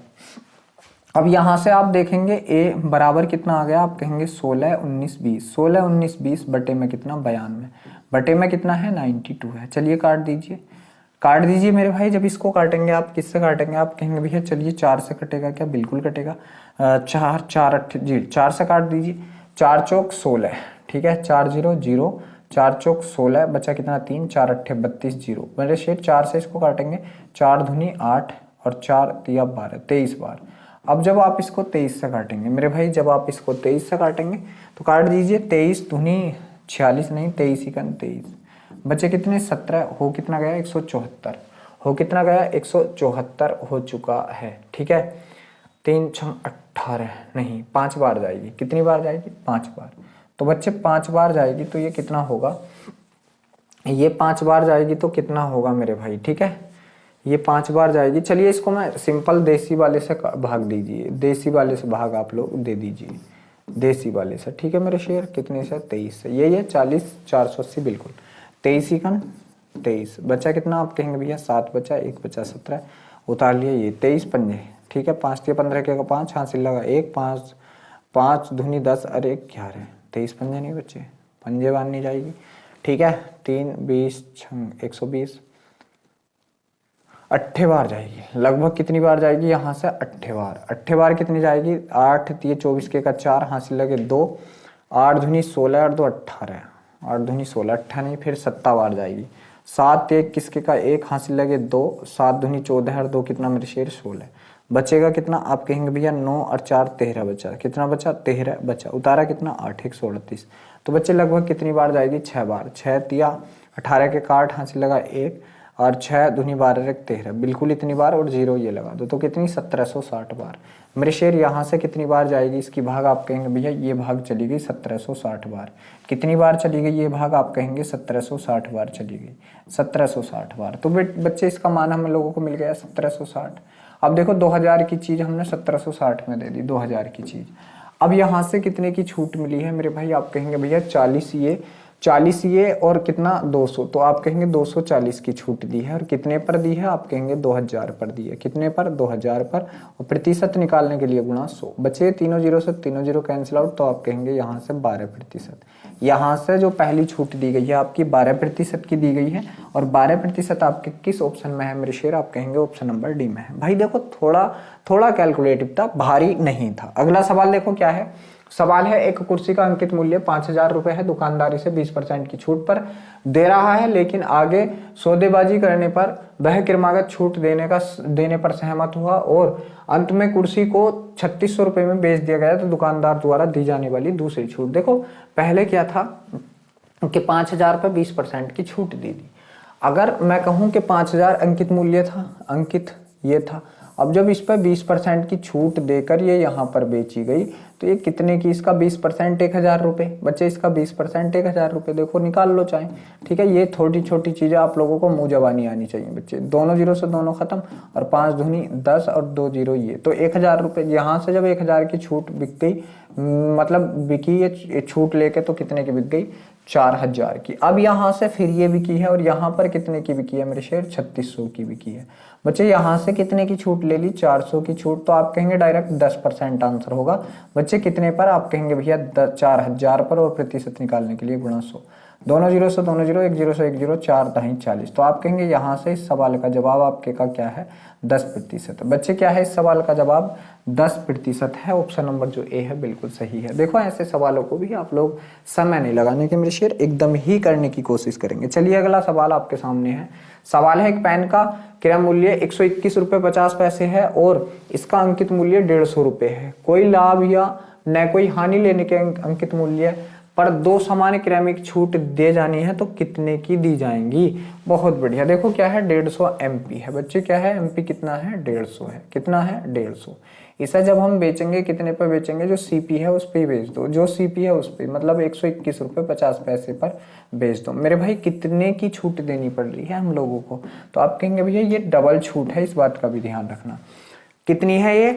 अब यहाँ से आप देखेंगे ए बराबर कितना आ गया? आप कहेंगे 16 19 20। 16 19 20 बटे में कितना? 92। बटे में कितना है? 92 है। चलिए काट दीजिए, काट दीजिए मेरे भाई। जब इसको काटेंगे आप किससे काटेंगे? आप कहेंगे भैया चलिए 4 से कटेगा क्या? बिल्कुल कटेगा। 4 4 8 जी 4 से काट दीजिए। 4 चौक 16। ठीक है। 4 0 0, 4 चौक 16 बचा कितना? 3, 4 8 32 0। मेरे शेर 4 से इसको काटेंगे। 4 दूनी 8 और 4 तिया 12, 23 बार। अब जब आप इसको 23 से काटेंगे मेरे भाई, जब आप इसको 23 से काटेंगे तो काट दीजिए। 23 दूनी 46 नहीं, 23 ही 23। बचे कितने? 17। हो कितना गया? 174। हो कितना गया? 174 हो चुका है। ठीक है। 3 6 18 नहीं, 5 बार जाएगी। कितनी बार जाएगी? 5 बार। तो बच्चे 5 बार जाएगी तो ये कितना होगा? ये 5 बार जाएगी तो कितना होगा मेरे भाई? ठीक है। ये 5 बार जाएगी। चलिए इसको मैं सिंपल देसी वाले से भाग दीजिए, देसी वाले से भाग आप लोग दे दीजिए, देसी वाले से। ठीक है मेरे शेयर। कितने से? 23 से। ये 40 480 बिल्कुल। 23 ही कन 23 बचा कितना? आप कहेंगे भैया 7 बचा, 1 बचा 17, उतार लिया। ये 23 पंजे। ठीक है। 5 के 15 के 5 हासिल लगा 1, 5 5 दूनी 10 और 1 11। 23 पंजे नहीं बच्चे, पंजे बार नहीं जाएगी। ठीक है। 3 20 120, 8 बार जाएगी। लगभग कितनी बार जाएगी? यहाँ से 8 बार। 8 बार कितनी जाएगी? 8 3 24 के का 4 हासिल लगे 2, 8 दूनी 16 और 2 18, 8 दूनी 16 18 नहीं, फिर 7 बार जाएगी। 7 1 किसके का 1 हासिल लगे 2, 7 दूनी 14 और 2 कितना मेरे शेर? 16। बचेगा कितना? आप कहेंगे भैया 9 और 4 13 बचा। कितना बचा? 13 बचा। उतारा कितना? 8 138। तो बच्चे लगभग कितनी बार जाएगी? 6 बार। 6 तिया 18 के का 8 हासिल लगा 1, और 6 दूनी 12 एक 13, बिल्कुल इतनी बार, और 0 ये लगा दो तो कितनी 1760 बार। मेरे शेर यहाँ से कितनी बार जाएगी इसकी भाग, आप कहेंगे भैया ये भाग चली गई 1760 बार। कितनी बार चली गई ये भाग, आप कहेंगे 1760 बार चली गई, 1760 बार। तो बच्चे इसका मान हम लोगों को मिल गया 1760। अब देखो 2000 की चीज़ हमने 1760 में दे दी, 2000 की चीज़। अब यहाँ से कितने की छूट मिली है मेरे भाई, आप कहेंगे भैया 40 ये और कितना 200, तो आप कहेंगे 240 की छूट दी है। और कितने पर दी है, आप कहेंगे 2000 पर दी है। कितने पर, 2000 पर। और प्रतिशत निकालने के लिए गुणा 100, बचे तीनों जीरो से तीनों जीरो कैंसिल आउट, तो आप कहेंगे यहाँ से 12%। यहाँ से जो पहली छूट दी गई है आपकी 12% की दी गई है, और 12% आपके किस ऑप्शन में है मेरे शेर, आप कहेंगे ऑप्शन नंबर डी में है। भाई देखो थोड़ा कैलकुलेटिव था, भारी नहीं था। अगला सवाल देखो क्या है। सवाल है, एक कुर्सी का अंकित मूल्य 5000 रुपए है, दुकानदारी से 20% की छूट पर दे रहा है, लेकिन आगे सौदेबाजी करने पर वह क्रमागत छूट देने पर सहमत हुआ और अंत में कुर्सी को 3600 रुपए में बेच दिया गया, तो दुकानदार द्वारा दी जाने वाली दूसरी छूट। देखो पहले क्या था कि 5000 पर 20% की छूट दी थी। अगर मैं कहूं कि 5000 अंकित मूल्य था, अंकित ये था, अब जब इस पर 20% की छूट देकर ये यहाँ पर बेची गई, तो ये कितने की, इसका 20% 1000 रुपये। बच्चे इसका 20% 1000 रुपये, देखो निकाल लो चाहे, ठीक है। ये थोड़ी छोटी चीज़ें आप लोगों को मुंह जबानी आनी चाहिए बच्चे। दोनों जीरो से दोनों खत्म, और 5 दूनी 10 और 2 जीरो ये, तो 1000 रुपये। यहाँ से जब 1000 की छूट बिक गई, मतलब बिकी ये छूट लेके, तो कितने की बिक गई, 4000 की। अब यहाँ से फिर ये बिकी है, और यहाँ पर कितने की बिकी है मेरे शेर, 3600 की बिकी है। बच्चे यहाँ से कितने की छूट ले ली, 400 की छूट, तो आप कहेंगे डायरेक्ट 10% आंसर होगा। बच्चे कितने पर, आप कहेंगे भैया 4000 पर, और प्रतिशत निकालने के लिए गुणा 100। दोनों जीरो से दोनों जीरो, एक जीरो से एक जीरो, 4 दाहीं 40, तो आप कहेंगे यहाँ से इस सवाल का जवाब आपके का क्या है, 10%। बच्चे क्या है इस सवाल का जवाब, 10% है। ऑप्शन नंबर जो ए है बिल्कुल सही है। देखो ऐसे सवालों को भी आप लोग समय नहीं लगाने के मेरे शेर, एकदम ही करने की कोशिश करेंगे। चलिए अगला सवाल आपके सामने है। सवाल है, एक पेन का क्रय मूल्य 121 रुपये 50 पैसे है और इसका अंकित मूल्य 150 रुपये है। कोई लाभ या न कोई हानि लेने के अंकित मूल्य पर 2 सामान्य क्रमिक छूट दे जानी है, तो कितने की दी जाएंगी। बहुत बढ़िया। देखो क्या है, 150 MP है बच्चे। क्या है, MP कितना है, 150 है। कितना है, 150। इसे जब हम बेचेंगे कितने पर बेचेंगे, जो CP है उस पर ही बेच दो, जो CP है उस पर, मतलब 121 रुपये 50 पैसे पर बेच दो। मेरे भाई कितने की छूट देनी पड़ रही है हम लोगों को, तो आप कहेंगे भैया ये डबल छूट है, इस बात का भी ध्यान रखना। कितनी है ये,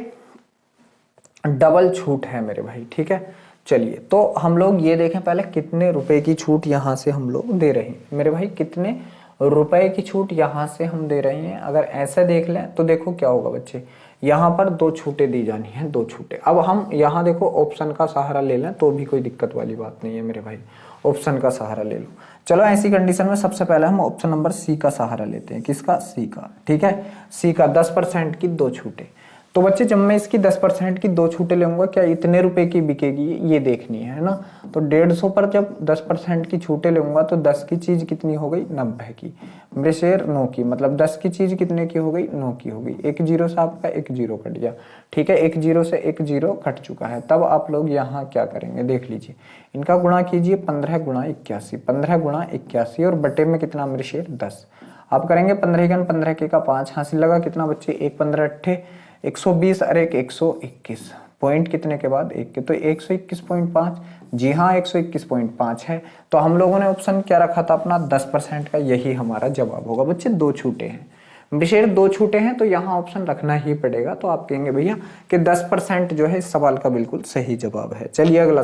डबल छूट है मेरे भाई, ठीक है। चलिए तो हम लोग ये देखें पहले, कितने रुपए की छूट यहाँ से हम लोग दे रहे हैं मेरे भाई, कितने रुपए की छूट यहाँ से हम दे रहे हैं। अगर ऐसे देख लें तो देखो क्या होगा बच्चे, यहाँ पर 2 छूटें दी जानी है, 2 छूटें। अब हम यहाँ देखो ऑप्शन का सहारा ले लें तो भी कोई दिक्कत वाली बात नहीं है मेरे भाई, ऑप्शन का सहारा ले लो। चलो ऐसी कंडीशन में सबसे पहले हम ऑप्शन नंबर सी का सहारा लेते हैं। किसका, सी का, ठीक है। सी का 10% की 2 छूटें। तो बच्चे जब मैं इसकी 10% की 2 छूटें लूंगा, क्या इतने रुपए की बिकेगी ये देखनी है ना। तो 150 पर जब 10% की छूटें लूंगा, तो 10 की चीज कितनी हो गई, 90 की। मेरे शेर 9 की, मतलब 10 की चीज कितने की हो गई, 9 की हो गई। एक जीरो से आपका एक जीरो कट गया, ठीक है। एक जीरो से एक जीरो कट चुका है। तब आप लोग यहाँ क्या करेंगे, देख लीजिए, इनका गुणा कीजिए 15 गुणा 81, 15 गुणा 81, और बटे में कितना मेरे शेर 10। आप करेंगे 15 15 के का 5, हासिल लगा कितना बच्चे, 1 15 अट्ठे 120 और एक 121, पॉइंट कितने के बाद 1 के, तो 121.5। जी हाँ 121.5 है। तो हम लोगों ने ऑप्शन क्या रखा था अपना, 10% का, यही हमारा जवाब होगा। बच्चे 2 छूटे हैं, विशेष 2 छूटे हैं, तो यहाँ ऑप्शन रखना ही पड़ेगा। तो आप कहेंगे भैया कि 10% जो है इस सवाल का बिल्कुल सही जवाब है। चलिए अगला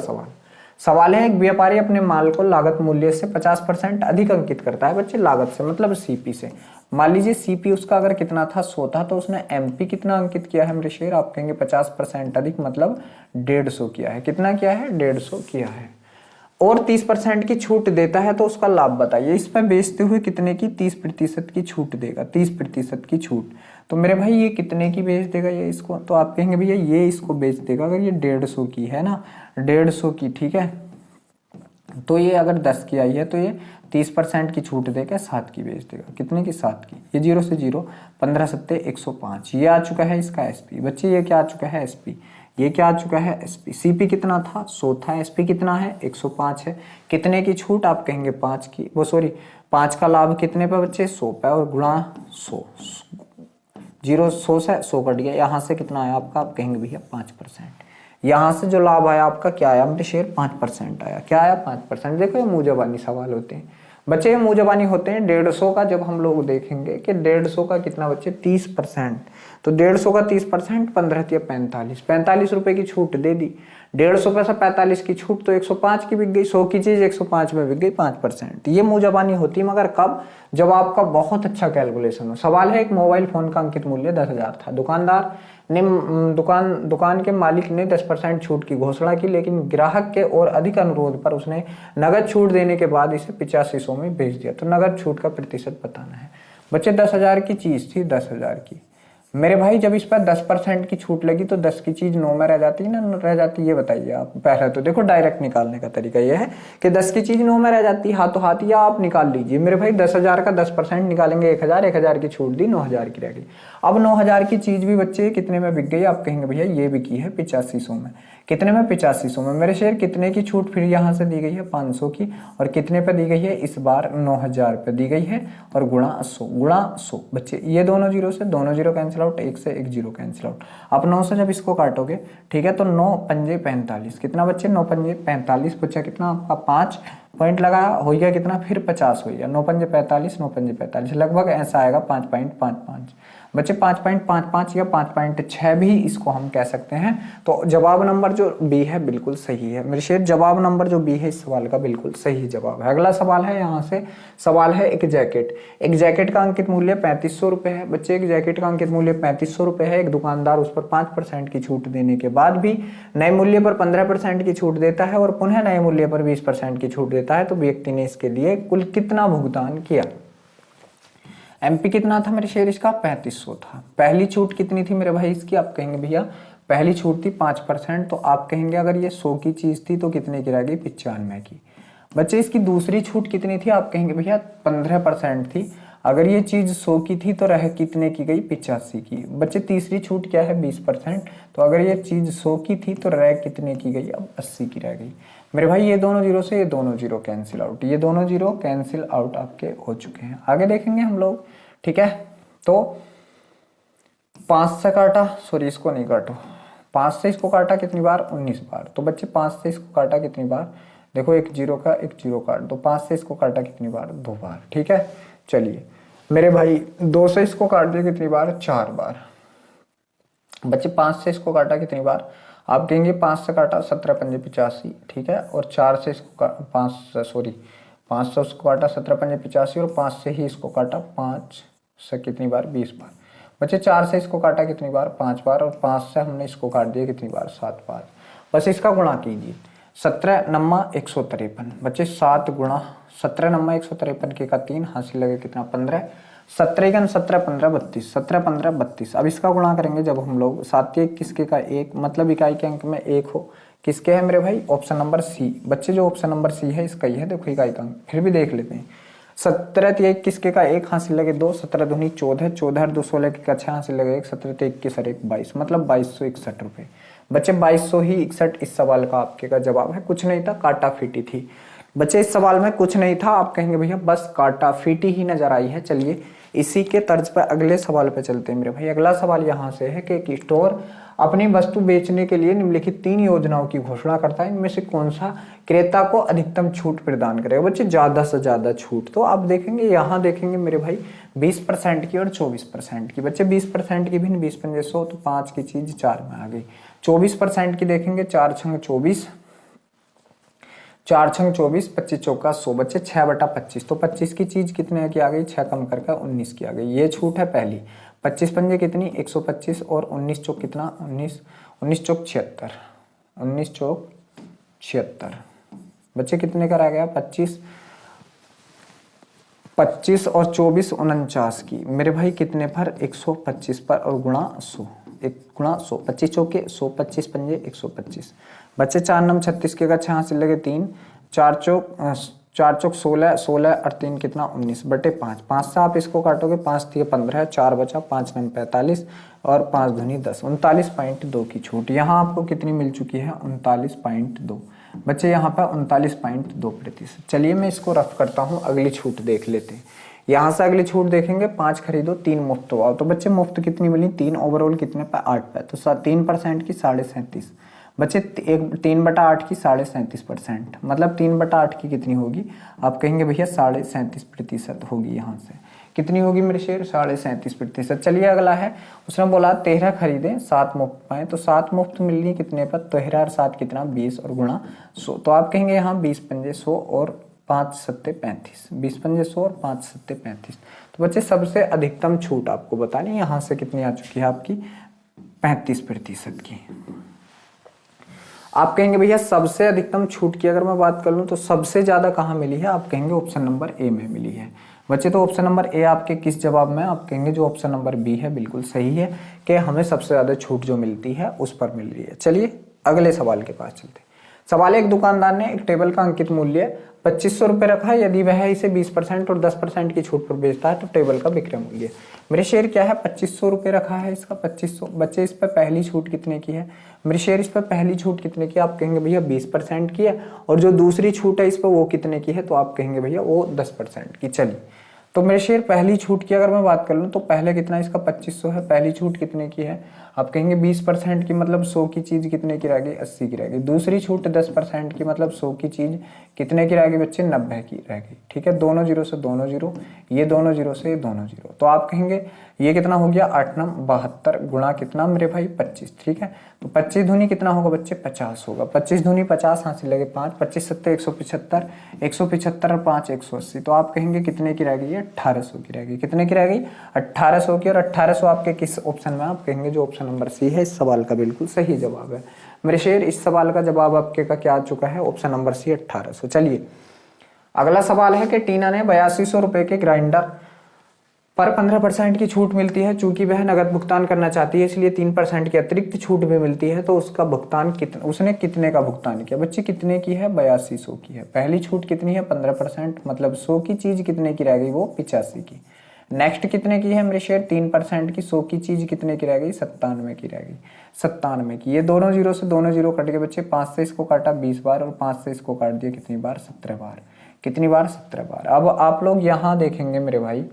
सवाल है, एक व्यापारी अपने माल को लागत मूल्य से 50% अधिक अंकित करता है बच्चे, लागत से मतलब CP से। मान लीजिए CP उसका अगर कितना था 100 था, तो उसने MP कितना अंकित किया है मेरे शेर, आप कहेंगे 50% अधिक मतलब 150 किया है। कितना किया है, 150 किया है। और 30% की छूट देता है, तो उसका लाभ बताइए। इसमें बेचते हुए कितने की, 30% की छूट देगा, 30% की छूट। तो मेरे भाई ये कितने की बेच देगा ये इसको, तो आप कहेंगे भैया ये इसको बेच देगा, अगर ये 150 की है ना, 150 की, ठीक है। तो ये अगर 10 की आई है, तो ये 30% की छूट देकर 7 की बेच देगा। कितने की, 7 की। ये 0 से 0, 15 सत्ते 105, ये आ चुका है इसका SP। बच्चे ये क्या आ चुका है, SP। ये क्या आ चुका है SP। CP कितना था 100 था, SP कितना है 105 है। कितने की छूट आप कहेंगे 5 की, वो सॉरी 5 का लाभ कितने पे बच्चे 100 पे और गुणा 100, 100 से 100 कट गया, यहाँ से कितना आया आपका, आप कहेंगे भैया 5%। यहाँ से जो लाभ आया आपका क्या आया मेरे शेर 5% आया। क्या आया 5%। देखो ये मुँह जबानी सवाल होते हैं बच्चे, ये मुँह जबानी होते हैं। 150 का जब हम लोग देखेंगे कि 150 का कितना बच्चे 30%, तो 150 का 30% 15 या 45 रुपए की छूट दे दी। 150 पैसा 45 की छूट तो 105 की बिक गई। 100 की चीज 105 में बिक गई 5%। ये मुँह जबानी होती है, मगर कब, जब आपका बहुत अच्छा कैलकुलेशन हो। सवाल है, एक मोबाइल फोन का अंकित मूल्य 10,000 था। दुकानदार ने दुकान के मालिक ने 10% छूट की घोषणा की, लेकिन ग्राहक के और अधिक अनुरोध पर उसने नगद छूट देने के बाद इसे 8500 में बेच दिया। तो नगद छूट का प्रतिशत बताना है बच्चे। 10,000 की चीज थी, 10,000 की मेरे भाई, जब इस पर 10% की छूट लगी तो 10 की चीज 9 में रह जाती ना रह जाती, ये बताइए आप। पहले तो देखो डायरेक्ट निकालने का तरीका ये है कि 10 की चीज 9 में रह जाती, हाथों हाथ, या आप निकाल लीजिए मेरे भाई। 10,000 का 10% निकालेंगे 1,000, 1,000 की छूट दी 9,000 की रह गई। अब 9,000 की चीज भी बच्चे कितने में बिक गई, आप कहेंगे भैया ये बिकी है 8500 में। कितने में 8500 में मेरे शेर। कितने की छूट फिर यहाँ से दी गई है 500 की, और कितने पे दी गई है इस बार 9,000 पे दी गई है, और गुणा 100 बच्चे। ये दोनों जीरो से दोनों जीरो कैंसिल आउट, एक से एक जीरो कैंसिल आउट। आप 9 से जब इसको काटोगे ठीक है, तो 9 पंजे 45, कितना बच्चे 9 पंजे 45, बच्चा कितना आपका 5 पॉइंट लगाया, हो गया कितना फिर 50 हो गया। 9 पंजे 45, 9 पंजे 45, लगभग ऐसा आएगा 5.55 बच्चे। 5.55 या 5.6 भी इसको हम कह सकते हैं। तो जवाब नंबर जो बी है बिल्कुल सही है मेरे शेर। जवाब नंबर जो बी है इस सवाल का बिल्कुल सही जवाब है। अगला सवाल है, यहाँ से सवाल है एक जैकेट। एक जैकेट का अंकित मूल्य 3500 रुपए है बच्चे। एक जैकेट का अंकित मूल्य 3500 रुपए है। एक दुकानदार उस पर 5% की छूट देने के बाद भी नए मूल्य पर 15% की छूट देता है और पुनः नए मूल्य पर 20% की छूट देता है। तो व्यक्ति ने इसके लिए कुल कितना भुगतान किया। MP कितना था मेरे शेर इसका 3500 था। पहली छूट कितनी थी मेरे भाई इसकी, आप कहेंगे भैया पहली छूट थी 5%, तो आप कहेंगे अगर ये 100 की चीज थी तो कितने की रह गई 95 की। बच्चे इसकी दूसरी छूट कितनी थी, आप कहेंगे भैया 15% थी। अगर ये चीज 100 की थी तो रह कितने की गई 85 की। बच्चे तीसरी छूट क्या है 20%, तो अगर ये चीज 100 की थी तो रह कितने की गई, अब 80 की रह गई मेरे भाई। ये दोनों जीरो से ये दोनों जीरो कैंसिल आउट, ये दोनों जीरो कैंसिल आउट आपके हो चुके हैं। आगे देखेंगे हम लोग ठीक है। तो 5 से काटा, सॉरी इसको नहीं काटो, 5 से इसको काटा कितनी बार 19 बार। तो बच्चे 5 से इसको काटा कितनी बार, देखो एक जीरो का एक जीरो काट दो। 5 से इसको काटा कितनी बार 2 बार। ठीक है चलिए मेरे भाई 2 से इसको काट दिया कितनी बार 4 बार। बच्चे 5 से इसको काटा कितनी बार, आप कहेंगे 5 से काटा 17 पंजे 85 ठीक है, और 4 से इसको 5 से उसको काटा 17 पंजे 85, और 5 से ही इसको काटा 5 से कितनी बार 20 बार। बच्चे 4 से इसको काटा कितनी बार 5 बार, और 5 से हमने इसको काट दिया कितनी बार 7 बार। बस इसका गुणा कीजिए। 17 नम्मा 153 बच्चे 7 गुणा 17 नम्मा 153 के का 3 हासिल लगे कितना 15। 17 का 17 15 32, 17 15 32। अब इसका गुणा करेंगे जब हम लोग 7 किसके का 1, मतलब इकाई के अंक में 1 हो, किसके है मेरे भाई ऑप्शन नंबर सी। बच्चे जो ऑप्शन नंबर सी है इसका ही है, देखो इकाई का अंक फिर भी देख लेते हैं। 17 किसके का 1 हासिल लगे 2, 17 दूनी 14, 14 2 16 के का 6 हासिल लगे 1, 17 21 और 1 22, मतलब 2261 रुपए। बच्चे 2261 इस सवाल का आपके का जवाब है। कुछ नहीं था, काटा फीटी थी। बच्चे इस सवाल में कुछ नहीं था, आप कहेंगे भैया बस काटा फीटी ही नजर आई है। चलिए इसी के तर्ज पर अगले सवाल पे चलते हैं मेरे भाई। अगला सवाल यहाँ से है कि एक स्टोर अपनी वस्तु बेचने के लिए निम्नलिखित 3 योजनाओं की घोषणा करता है, इनमें से कौन सा क्रेता को अधिकतम छूट प्रदान करेगा। बच्चे ज्यादा से ज्यादा छूट, तो आप देखेंगे यहाँ देखेंगे मेरे भाई 20% की और 24% की। बच्चे 20% की भी 20 पंजे 100, तो 5 की चीज 4 में आ गई। 24% की देखेंगे 4 छंग 24, 4 छंग 24, 25 चौका 100। बच्चे 6/25, तो 25 की चीज कितने की आ गई 6 कम करके 19 की आ गई। ये छूट है पहली। 25 पंजे कितनी 125, और 19 चौक कितना 19 चौक 76, 19 चौक 76। बच्चे कितने का रह गया 25 और 24 49 की मेरे भाई कितने पर 125 पर, और गुणा 100, 1 गुणा 100, 25 चौके 100, 25 पंजे 125। बच्चे 4 नम 36 के का 6 हासिल लगे 3, 4 चौक 4 चौक 16, 16 और 3 कितना 19/5। 5 से आप इसको काटोगे, 5 दिए 15, 4 बचा, 5 9 45 और 5 दूनी 10, 39.2 की छूट यहाँ आपको कितनी मिल चुकी है 39.2। बच्चे यहाँ पर 39.2%। चलिए मैं इसको रफ करता हूँ, अगली छूट देख लेते हैं। यहाँ से अगली छूट देखेंगे, 5 खरीदो 3 मुफ्त हो। तो बच्चे मुफ्त कितनी मिली 3, ओवरऑल कितने पे 8 पे, तो 3% की 37.5। बच्चे 3/8 की 37.5%, मतलब 3/8 की कितनी होगी, आप कहेंगे भैया 37.5% होगी। यहाँ से कितनी होगी मेरे शेर 37.5%। चलिए अगला है, उसने बोला 13 खरीदें 7 मुफ्त पाए, तो 7 मुफ्त मिल रही कितने पर, 13 और 7 कितना 20 और गुणा 100। तो आप कहेंगे यहाँ 20 पंजे 100 और 5 सत्ते 35, 20 पंजे 100 और 5 सत्ते 35। तो बच्चे सबसे अधिकतम छूट आपको बतानी, यहाँ से कितनी आ चुकी है आपकी 35% की। आप कहेंगे भैया सबसे अधिकतम छूट की अगर मैं बात कर लूँ तो सबसे ज़्यादा कहाँ मिली है, आप कहेंगे ऑप्शन नंबर ए में मिली है। बच्चे तो ऑप्शन नंबर ए आपके किस जवाब में, आप कहेंगे जो ऑप्शन नंबर बी है बिल्कुल सही है कि हमें सबसे ज़्यादा छूट जो मिलती है उस पर मिल रही है। चलिए अगले सवाल के पास चलते हैं। सवाल, एक दुकानदार ने एक टेबल का अंकित मूल्य 2500 रुपये रखा है, यदि वह इसे 20% और 10% की छूट पर बेचता है तो टेबल का विक्रय मूल्य। मेरे शेयर क्या है 2500 रुपये रखा है इसका 2500। बच्चे इस पर पहली छूट कितने की है, मेरे शेयर इस पर पहली छूट कितने की, आप कहेंगे भैया 20% की है, और जो दूसरी छूट है इस पर वो कितने की है, तो आप कहेंगे भैया वो 10% की। चलिए तो मेरे शेयर पहली छूट की अगर मैं बात कर लूँ तो पहले कितना इसका 2500 है, पहली छूट कितने की है, आप कहेंगे 20% की, मतलब 100 की चीज़ कितने की रहेगी 80 की रहेगी। दूसरी छूट 10% की, मतलब 100 की चीज़ कितने की रहेगी बच्चे 90 की रहेगी। ठीक है, दोनों जीरो से दोनों जीरो, ये दोनों जीरो से ये दोनों जीरो, तो आप कहेंगे ये कितना हो गया 8 9 72 गुणा कितना मेरे भाई 25। ठीक है, तो 25 दूनी कितना होगा बच्चे 50 होगा, 25 दूनी 50, हासिल लगे 5, 25 सत्ते 175, 175 और 5 180, तो आप कहेंगे कितने की रहेगी ये 1800 की रहेगी। कितने की रहेगी 1800 की, और 1800 आपके किस ऑप्शन में, आप कहेंगे जो ऑप्शन नंबर सी है इस सवाल का बिल्कुल सही जवाब है। मेरे शेर इस सवाल का जवाब आपके का क्या आ चुका है, ऑप्शन नंबर सी 1800। चलिए अगला सवाल है कि टीना ने 8200 रुपए के ग्राइंडर पर 15% की छूट मिलती है। चूंकि वह नगद भुगतान करना चाहती है इसलिए 3% की अतिरिक्त छूट भी मिलती है, तो उसका भुगतान कितना, उसने कितने का भुगतान किया। बच्चे कितने की है 8200 की है। पहली छूट कितनी है 15%, मतलब 100 की चीज कितने की रह गई वो 85 की। नेक्स्ट कितने की है मेरे शेयर 3% की, 100 की चीज कितने की रह गई 97 की रह गई, 97 की। ये दोनों जीरो से दोनों जीरो कट के बच्चे 5 से इसको काटा 20 बार और 5 से इसको काट दिया कितनी बार 17 बार। कितनी बार 17 बार। अब आप लोग यहाँ देखेंगे मेरे भाई,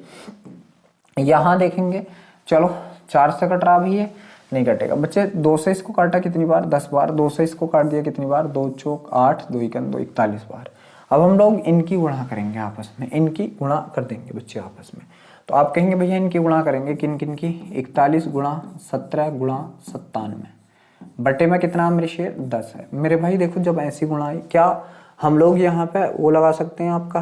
यहाँ देखेंगे, चलो 4 से कट रहा भी है नहीं कटेगा बच्चे। 2 से इसको काटा कितनी बार 10 बार, 2 से इसको काट दिया कितनी बार 2 चौक 8, 2 एकम 2 41 बार। अब हम लोग इनकी गुणा करेंगे आपस में, इनकी गुणा कर देंगे बच्चे आपस में। तो आप कहेंगे भैया इनकी गुणा करेंगे किन किन की, 41 गुणा 17 गुणा 97 बटे में कितना मेरे शेयर 10 है। मेरे भाई देखो जब ऐसी गुणा आई, क्या हम लोग यहाँ पे वो लगा सकते हैं आपका,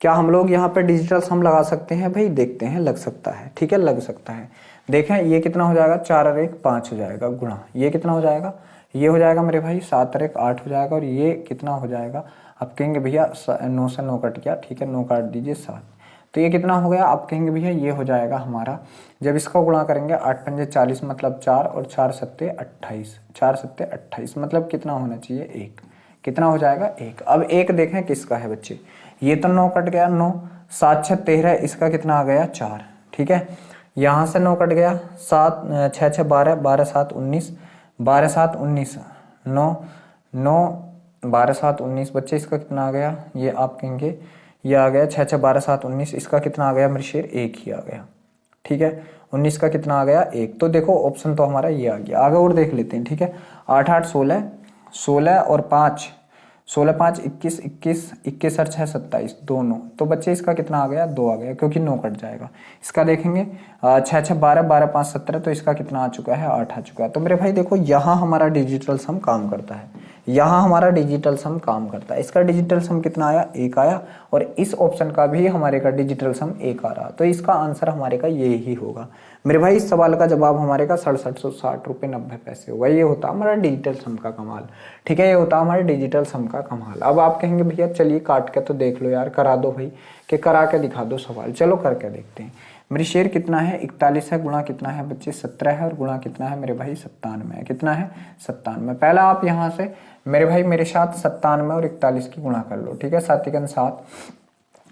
क्या हम लोग यहाँ पे डिजिटल सम लगा सकते हैं भाई, देखते हैं लग सकता है। ठीक है लग सकता है। देखें ये कितना हो जाएगा 4 और 1 5 हो जाएगा, गुणा ये कितना हो जाएगा, ये हो जाएगा मेरे भाई 7 और 1 8 हो जाएगा, और ये कितना हो जाएगा, आप कहेंगे भैया 9 से 9 कट गया। ठीक है 9 काट दीजिए 7, तो ये कितना हो गया, आप कहेंगे भैया ये हो जाएगा हमारा, जब इसका गुणा करेंगे 8 पंजे 40 मतलब 4 और 4 सत्ते 28, 4 सत्ते 28 मतलब कितना होना चाहिए 1, कितना हो जाएगा 1। अब 1 देखें किसका है बच्चे, ये तो 9 कट गया 9, 7 6 13, इसका कितना आ गया 4। ठीक है यहाँ से 9 कट गया 7 6 6 12, 12 7 19, 12 7 19 9 9 12 7 19 बच्चे, इसका कितना आ गया, ये आप कहेंगे ये आ गया 6 6 12 7 19, इसका कितना आ गया मेरे शेर 1 ही आ गया। ठीक है 19 का कितना आ गया 1, तो देखो ऑप्शन तो हमारा ये आ गया। आगे और देख लेते हैं। ठीक है 8 8 16, 16 और 5 16 5 21 21 21 और 6 27 दोनों, तो बच्चे इसका कितना आ गया 2 आ गया, क्योंकि 9 कट जाएगा। इसका देखेंगे 6 6 12 12 5 17, तो इसका कितना आ चुका है 8 आ चुका है। तो मेरे भाई देखो यहाँ हमारा डिजिटल सम काम करता है, यहाँ हमारा डिजिटल सम काम करता है। इसका डिजिटल सम कितना आया 1 आया, और इस ऑप्शन का भी हमारे का डिजिटल सम 1 आ रहा, तो इसका आंसर हमारे का ये ही होगा। मेरे भाई इस सवाल का जवाब हमारे का 6760 रुपये 90 पैसे होगा। ये होता हमारा डिजिटल सम का कमाल। ठीक है ये होता हमारे डिजिटल सम का कमाल। अब आप कहेंगे भैया चलिए काट के तो देख लो यार, करा दो भाई, कि करा के दिखा दो सवाल। चलो करके देखते हैं। मेरी शेर कितना है 41 है, गुणा कितना है बच्चे 17 है, और गुणा कितना है मेरे भाई 97 है। कितना है 97। पहला आप यहाँ से मेरे भाई मेरे साथ 97 और 41 की गुणा कर लो, ठीक है। 7 एकन 7,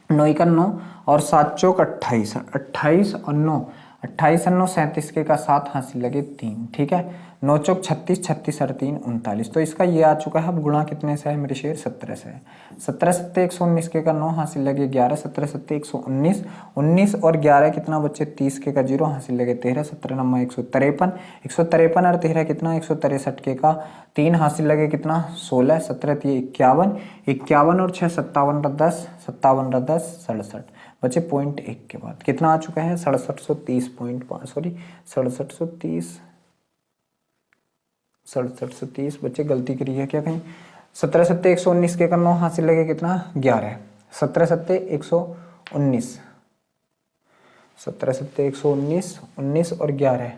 9 एकन 9 और 7 चौक 28, 28 और 9, 28 और 9 37 के का 7 हासिल लगे 3, ठीक है। 9 चौक 36, 36 और 3 39। तो इसका ये आ चुका है। अब गुणा कितने से है मेरे शेर 17 से है। 17 सत्ते 119 के का 9 हासिल लगे 11, 17 सत्ते 119, 19 और 11 कितना बच्चे 30 के का 0 हासिल लगे 13, 17 नंबर 153, 153 और 13 कितना 163 के का 3 हासिल लगे कितना 16, 17 51, 51 और 6 57 और 10, 57 और 10 67 बच्चे 0.1 के बाद कितना आ चुका है 6730.5, सॉरी 6730 बच्चे गलती करी है क्या कहीं। 17 सत्ते 119 के का 9 हासिल लगे कितना 11, 17 सत्ते 119, 17 सत्ते 119, 19 और 11,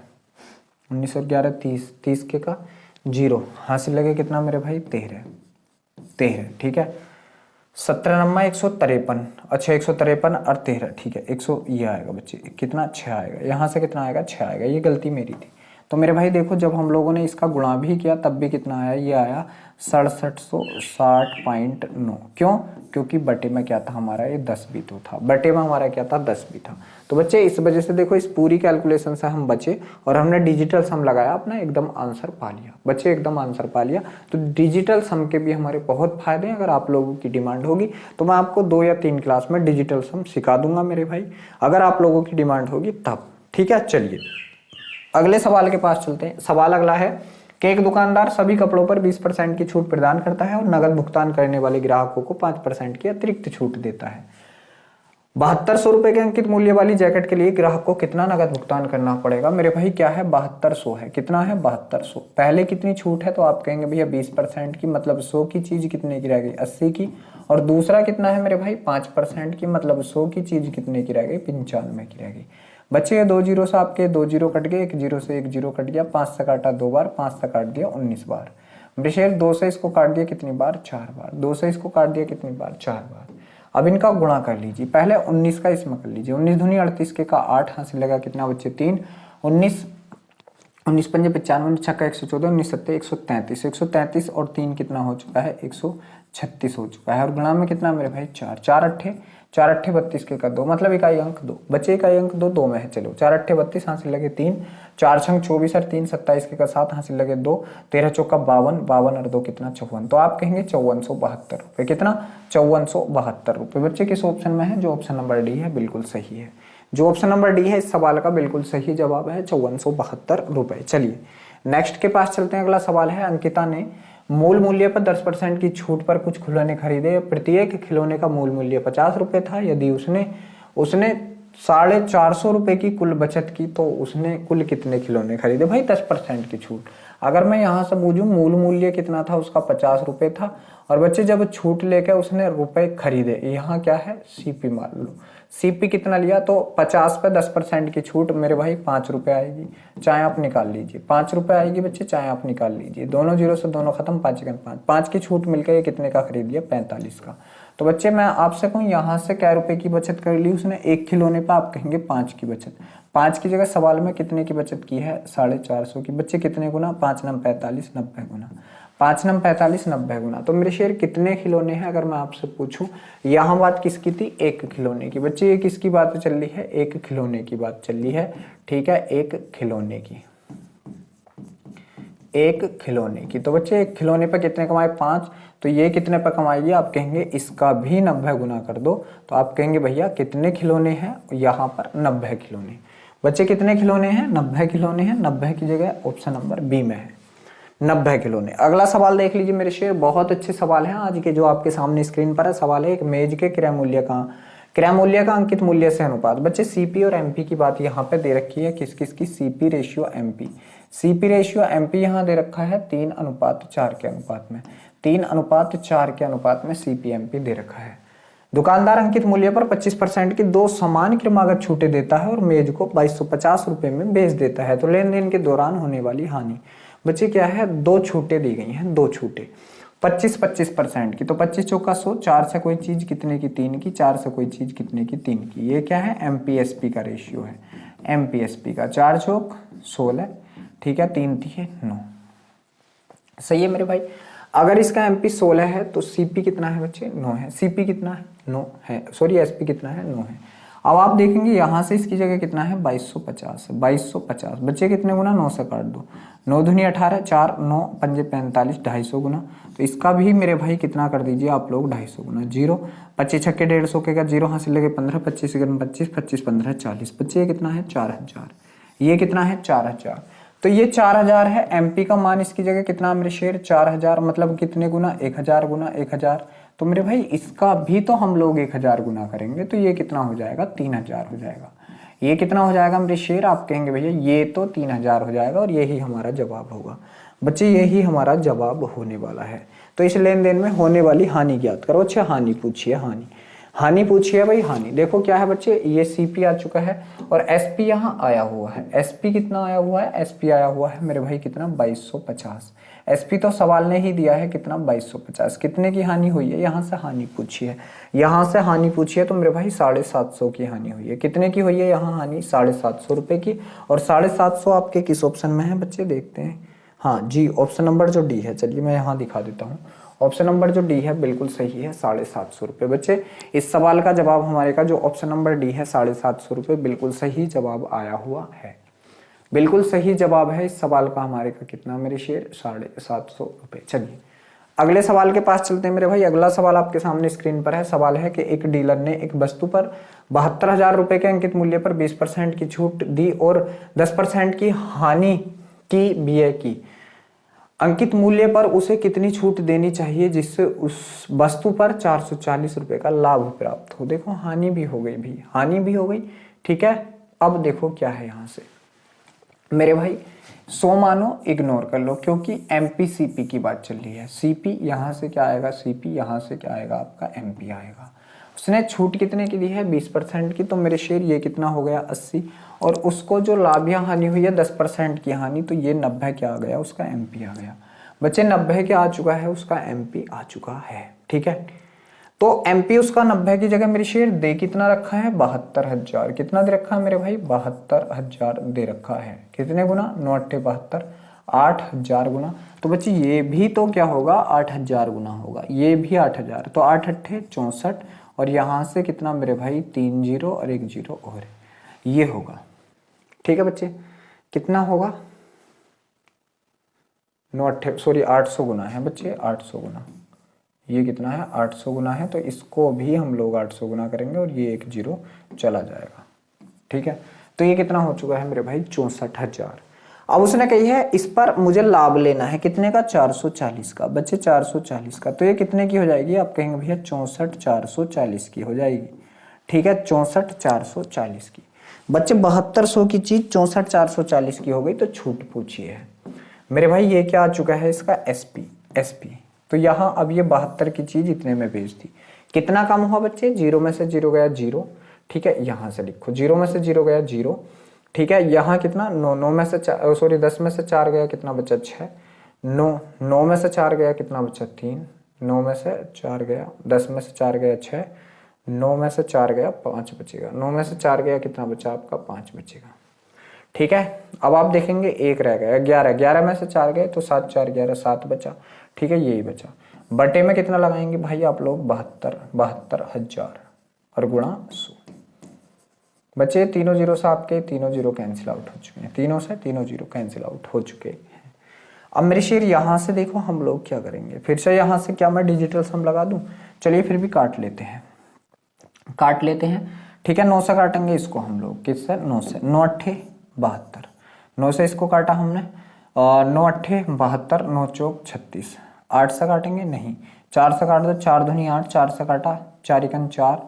19 और 11 30, 30 के का 0 हासिल लगे कितना मेरे भाई 13, 13, ठीक है। 17 नंबर 153, अच्छा 153 और 13, ठीक है 100 ये आएगा बच्चे कितना 6 आएगा। यहाँ से कितना आएगा 6 आएगा, ये गलती मेरी थी। तो मेरे भाई देखो जब हम लोगों ने इसका गुणा भी किया तब भी कितना आया, ये आया 6760.9। क्यों? क्योंकि बटे में क्या था हमारा ये 10 भी तो था, बटे में हमारा क्या था 10 भी था। तो बच्चे इस वजह से देखो इस पूरी कैलकुलेशन से हम बचे और हमने डिजिटल सम लगाया, अपना एकदम आंसर पा लिया बच्चे, एकदम आंसर पा लिया। तो डिजिटल सम के भी हमारे बहुत फायदे हैं। अगर आप लोगों की डिमांड होगी तो मैं आपको 2 या 3 क्लास में डिजिटल सम सिखा दूंगा मेरे भाई, अगर आप लोगों की डिमांड होगी तब, ठीक है। चलिए अगले सवाल के पास चलते हैं। सवाल अगला है कि एक दुकानदार सभी कपड़ों पर 20% की छूट प्रदान करता है और नगद भुगतान करने वाले ग्राहकों को 5% की अतिरिक्त छूट देता है। 7200 रुपए के अंकित मूल्य वाली जैकेट के लिए ग्राहक को कितना नगद भुगतान करना पड़ेगा। मेरे भाई क्या है 7200 है, कितना है 7200। पहले कितनी छूट है तो आप कहेंगे भैया 20% की, मतलब 100 की चीज कितने की रह गई 80 की, और दूसरा कितना है मेरे भाई 5% की, मतलब 100 की चीज कितने की रह गई 95 की रह गई। बच्चे 2 जीरो से आपके 2 जीरो कट गए, 1 जीरो से 1 जीरो कट गया, 5 से काटा 2 बार, 5 से काट दिया 19 बार। ब्रिशेर 2 से इसको काट दिया कितनी बार 4 बार, 2 से इसको काट दिया कितनी बार 4 बार। अब इनका गुणा कर लीजिए, पहले 19 का इसमें कर लीजिए, 19 दूनी 38 के का 8 हासिल लगा कितना बच्चे 3, 19 19 पंजे 95, 19 छक्का 114, 19 सत्ते 133, 133 और 3 कितना हो चुका है 136 हो चुका है। और गुणा में कितना मेरे भाई 4, 4 अट्ठे 32 के का 2, मतलब इकाई अंक 2 बच्चे, इकाई अंक 2 में है। चलो 4 अट्ठे 32 हासिल लगे 3, 4 छंग 24 और 3 27 के का 7 हासिल लगे 2, 13 चौका 52, 52 और 2 कितना 54। तो आप कहेंगे 5472 रुपये, कितना 5472 रुपये। बच्चे किस ऑप्शन में है, जो ऑप्शन नंबर डी है बिल्कुल सही है, जो ऑप्शन नंबर डी है इस सवाल का बिल्कुल सही जवाब है 5472 रुपये। चलिए नेक्स्ट के पास चलते हैं। अगला सवाल है अंकिता ने मूल मूल्य पर 10% की छूट पर कुछ खिलौने खरीदे, प्रत्येक खिलौने का मूल मूल्य 50 रुपये था। यदि उसने 450 रुपये की कुल बचत की तो उसने कुल कितने खिलौने खरीदे। भाई 10% की छूट, अगर मैं यहाँ से बूझूं मूल मूल्य कितना था उसका 50 रुपये था, और बच्चे जब छूट लेकर उसने रुपए खरीदे, यहाँ क्या है सीपी मान लो, सीपी कितना लिया तो 50 पे 10% की छूट मेरे भाई 5 रुपये आएगी, चाहे आप निकाल लीजिए 5 रुपये आएगी बच्चे, चाहे आप निकाल लीजिए, दोनों जीरो से दोनों खत्म, 5 5 की छूट मिलकर ये कितने का खरीद लिया 45 का। तो बच्चे मैं आपसे कहूँ यहाँ से क्या रुपए की बचत कर ली उसने, एक खिलौने पे आप कहेंगे 5 की बचत, 5 की जगह सवाल में कितने की बचत की है 450 की। बच्चे कितने गुना 5 नम 45 90 गुना, 5 नम 45 90 गुना। तो मेरे शेर कितने खिलौने हैं अगर मैं आपसे पूछूं, यहाँ बात किसकी थी एक खिलौने की। बच्चे ये किसकी बात चल रही है, एक खिलौने की बात चल रही है, ठीक है, एक खिलौने की, एक खिलौने की। तो बच्चे एक खिलौने पे कितने कमाए 5, तो ये कितने पे कमाएगी आप कहेंगे इसका भी 90 गुना कर दो, तो आप कहेंगे भैया कितने खिलौने हैं, यहाँ पर 90 खिलौने। बच्चे कितने खिलौने हैं 90 खिलौने हैं, 90 की जगह ऑप्शन नंबर बी में है 90 खिलौने। अगला सवाल देख लीजिए मेरे शेर, बहुत अच्छे सवाल हैं आज के जो आपके सामने स्क्रीन पर है। सवाल है एक मेज के क्रय मूल्य का अंकित मूल्य से अनुपात। बच्चे सीपी और एमपी की बात यहाँ पे दे रखी है, किस किस की, CP ratio MP. CP ratio MP यहाँ दे रखा है 3:4 के अनुपात में, 3:4 के अनुपात में सीपी एमपी दे रखा है। दुकानदार अंकित मूल्य पर 25% की 2 समान क्रमागत छूटें देता है और मेज को 2250 रुपए में बेच देता है। तो लेन देन के दौरान होने वाली हानि। बच्चे क्या है 2 छूटें दी गई हैं, 2 छूटें। 25% की, तो 25 चौका 100, 4 से कोई चीज कितने की 3 की, 4 से कोई चीज कितने की 3 की। ये क्या है, एमपीएसपी का रेशियो है, एमपीएसपी का। 4 चौक 16, ठीक है, 3 3 9। सही है मेरे भाई। अगर इसका एमपी 16 है तो सीपी कितना है बच्चे, 9 है। सीपी कितना है, 9 है, सॉरी एसपी कितना है, 9 है। अब आप देखेंगे यहां से इसकी जगह कितना है, 2250 है। 2250 बच्चे कितने गुना, 9 से काट दो, 9 दूनी 18, 4 9 पंजे 45, 250 गुना। तो इसका भी मेरे भाई कितना कर दीजिए आप लोग, 250 गुना। 0 25 छक्के 150 के का 0 हासिल लगे 15, 25 25 25 15 40। बच्चे ये कितना है, 4000। ये कितना है, 4000। तो ये 4000 है। एमपी का मान इसकी जगह कितना मेरे शेर, 4000, मतलब कितने गुना, 1000 गुना 1000। तो मेरे भाई इसका भी तो हम लोग 1000 गुना करेंगे, तो ये कितना हो जाएगा, 3000 हो जाएगा। ये कितना हो जाएगा मेरे शेर, आप कहेंगे भैया ये तो 3000 हो जाएगा, और यही हमारा जवाब होगा। बच्चे यही हमारा जवाब होने वाला है। तो इस लेन देन में होने वाली हानि ज्ञात करो। अच्छा हानि पूछिए, हानि पूछिए भाई। हानि देखो क्या है बच्चे, ये सीपी आ चुका है और एसपी यहाँ आया हुआ है। एसपी कितना आया हुआ है, एसपी आया हुआ है मेरे भाई कितना, 2250। एसपी तो सवाल ने ही दिया है कितना, 2250। कितने की हानि हुई है, यहाँ से हानि पूछिए, यहाँ से हानि पूछिए तो मेरे भाई 750 की हानि हुई है। कितने की हुई है यहाँ हानि, 750 रुपए की। और 750 आपके किस ऑप्शन में है बच्चे, देखते हैं। हाँ जी, ऑप्शन नंबर जो डी है, चलिए मैं यहाँ दिखा देता हूँ। ऑप्शन नंबर जो डी है बिल्कुल सही है, 750 रुपये। बच्चे इस सवाल का जवाब हमारे का जो ऑप्शन नंबर डी है, 750 रुपये, बिल्कुल सही जवाब आया हुआ है। बिल्कुल सही जवाब है इस सवाल का हमारे का कितना मेरे शेर, 750 रुपये। चलिए अगले सवाल के पास चलते हैं मेरे भाई। अगला सवाल आपके सामने स्क्रीन पर है। सवाल है कि एक डीलर ने एक वस्तु पर 72,000 रुपए के अंकित मूल्य पर 20% की छूट दी और 10% की हानि की बीए की। अंकित मूल्य पर उसे कितनी छूट देनी चाहिए जिससे उस वस्तु पर 440 रुपए का लाभ प्राप्त हो। देखो हानि भी हो गई भी, हानि भी हो गई, ठीक है। अब देखो क्या है यहाँ से मेरे भाई, 100 मानो इग्नोर कर लो क्योंकि एमपी सीपी की बात चल रही है। सीपी यहाँ से क्या आएगा, सीपी यहाँ से क्या आएगा आपका, एमपी आएगा। उसने छूट कितने की दी है, 20% की, तो मेरे शेर ये कितना हो गया, 80। और उसको जो लाभ या हानि हुई है 10% की हानि, तो ये 90 क्या आ गया, उसका एमपी आ गया। बच्चे 90 क्या आ चुका है, उसका एमपी आ चुका है, ठीक है। तो एमपी उसका 90 की जगह मेरे शेर दे कितना रखा है, 72,000। कितना दे रखा है मेरे भाई, 72,000 दे रखा है। कितने गुना, 9 8 72, 8000 गुना। तो बच्चे ये भी तो क्या होगा, 8000 गुना होगा, ये भी 8000, तो 8 8 64। और यहाँ से कितना मेरे भाई, 3 0 और 1 0 और ये होगा, ठीक है बच्चे। कितना होगा, 9 8 सॉरी 800 गुना है बच्चे, 800 गुना। ये कितना है, 800 गुना है, तो इसको भी हम लोग 800 गुना करेंगे और ये 1 0 चला जाएगा, ठीक है। तो ये कितना हो चुका है मेरे भाई, 64,000। अब उसने कही है इस पर मुझे लाभ लेना है, कितने का, 440 का। बच्चे 440 का, तो ये कितने की हो जाएगी, आप कहेंगे भैया 64,440 की हो जाएगी, ठीक है। 64,440 की। बच्चे 7200 की चीज 64,440 की हो गई, तो छूट पूछिए है मेरे भाई। ये क्या आ चुका है इसका, एसपी। तो यहाँ अब ये 72 की चीज इतने में बेच दी। कितना कम हुआ बच्चे, 0 में से 0 गया 0, ठीक है। यहाँ से लिखो 0 में से 0 गया 0, ठीक है। यहाँ कितना, 9 में से 4 10 में से 4 गया कितना बचा, 6। 9 में से 4 गया कितना बचा, 3। 9 में से 4 गया, 10 में से 4 गया 6, 9 में से 4 गया 5 बचेगा। 9 में से 4 गया कितना बचा आपका, 5 बचेगा, ठीक है। अब आप देखेंगे 1 रह गया, 11 में से 4 गए तो 7 4 11 7 बचा, ठीक है। यही बचा। बटे में कितना लगाएंगे भाई आप लोग, 72,000 और गुणा 100। बच्चे तीनों जीरो से आपके तीनों जीरो कैंसिल आउट हो चुके हैं, तीनों से तीनों जीरो कैंसिल आउट हो चुके हैं। अब मेरे शेर यहाँ से देखो हम लोग क्या करेंगे, फिर से यहाँ से क्या मैं डिजिटल सम लगा दूं, चलिए फिर भी काट लेते हैं, ठीक है। 9 से काटेंगे इसको हम लोग, किससे, 9 से। 9 8 72, 9 से इसको काटा हमने, 9 8 72, 9 चौक 36। 8 से काटेंगे नहीं, 4 से काट दो, 4 दूनी 8, 4 से काटा, 4 एकन 4,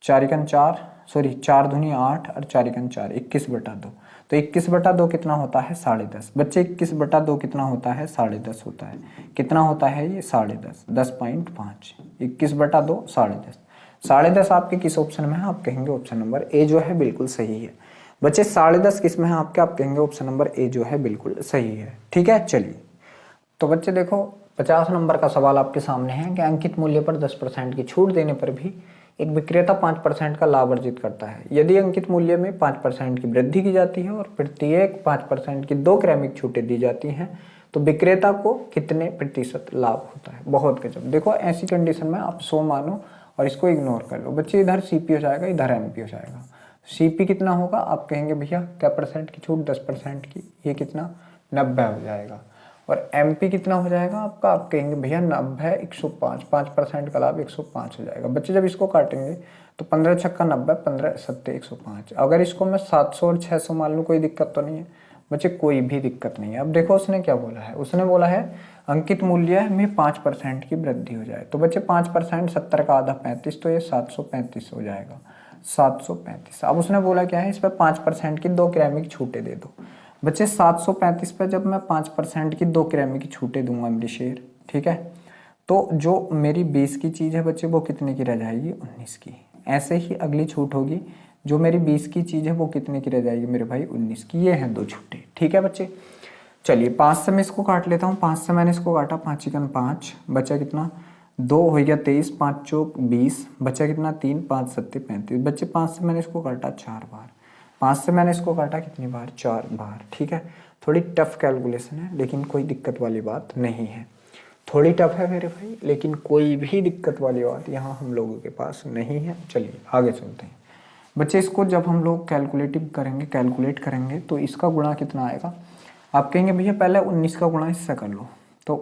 4 एकन 4, सॉरी 4 दूनी 8 और 4 एकन 4, 21/2। तो 21/2 कितना होता है, 10.5। बच्चे 21/2 कितना होता है, 10.5 होता है। कितना होता है ये, 10.5, 10.5। 21/2 10.5। 10.5 आपके किस ऑप्शन में है, आप कहेंगे ऑप्शन नंबर ए जो है बिल्कुल सही है। बच्चे 10.5 किस में है आपके, आप कहेंगे ऑप्शन नंबर ए जो है बिल्कुल सही है, ठीक है। चलिए तो बच्चे देखो 50 नंबर का सवाल आपके सामने है कि अंकित मूल्य पर 10% की छूट देने पर भी एक विक्रेता 5% का लाभ अर्जित करता है। यदि अंकित मूल्य में 5% की वृद्धि की जाती है और प्रत्येक 5% की 2 क्रमिक छूटें दी जाती हैं तो विक्रेता को कितने प्रतिशत लाभ होता है। बहुत गजब। देखो ऐसी कंडीशन में आप 100 मानो और इसको इग्नोर कर लो बच्चे। इधर सीपी हो जाएगा, इधर एमपी हो जाएगा। सीपी कितना होगा, आप कहेंगे भैया क्या परसेंट की छूट, 10% की, ये कितना 90 हो जाएगा। और एमपी कितना हो जाएगा आपका, आप कहेंगे भैया 90 105, 5% का लाभ 105 हो जाएगा। बच्चे जब इसको काटेंगे तो 15 छक्का 90, 15 सत्ते 105। अगर इसको मैं 700 और 600 मान लूँ, कोई दिक्कत तो नहीं है बच्चे, कोई भी दिक्कत नहीं है। अब देखो उसने क्या बोला है, उसने बोला है अंकित मूल्य में 5% की वृद्धि हो जाए। तो बच्चे 5%, 70 का आधा 35, तो ये 735 हो जाएगा, 735। अब उसने बोला क्या है, इस पर 5% की 2 क्रमिक छूटें दे दो। बच्चे 735 पे जब मैं 5% की 2 क्रमिक की छूटें दूंगा मेरे शेर, ठीक है, तो जो मेरी 20 की चीज़ है बच्चे वो कितने की रह जाएगी, 19 की। ऐसे ही अगली छूट होगी, जो मेरी 20 की चीज़ है वो कितने की रह जाएगी मेरे भाई, 19 की। ये हैं 2 छूटें, ठीक है बच्चे। चलिए 5 से मैं इसको काट लेता हूँ। 5 से मैंने इसको काटा, 5 चिकन 5, बचा कितना 2 हो गया 23, 5 चौक 20, बचा कितना 3, 5 सत्ते 35। बच्चे 5 से मैंने इसको काटा 4 बार, 5 से मैंने इसको काटा कितनी बार, 4 बार, ठीक है। थोड़ी टफ कैलकुलेशन है लेकिन कोई दिक्कत वाली बात नहीं है। थोड़ी टफ है मेरे भाई लेकिन कोई भी दिक्कत वाली बात यहाँ हम लोगों के पास नहीं है। चलिए आगे चलते हैं बच्चे। इसको जब हम लोग कैलकुलेट करेंगे तो इसका गुणा कितना आएगा। आप कहेंगे भैया पहले 19 का गुणा इससे कर लो, तो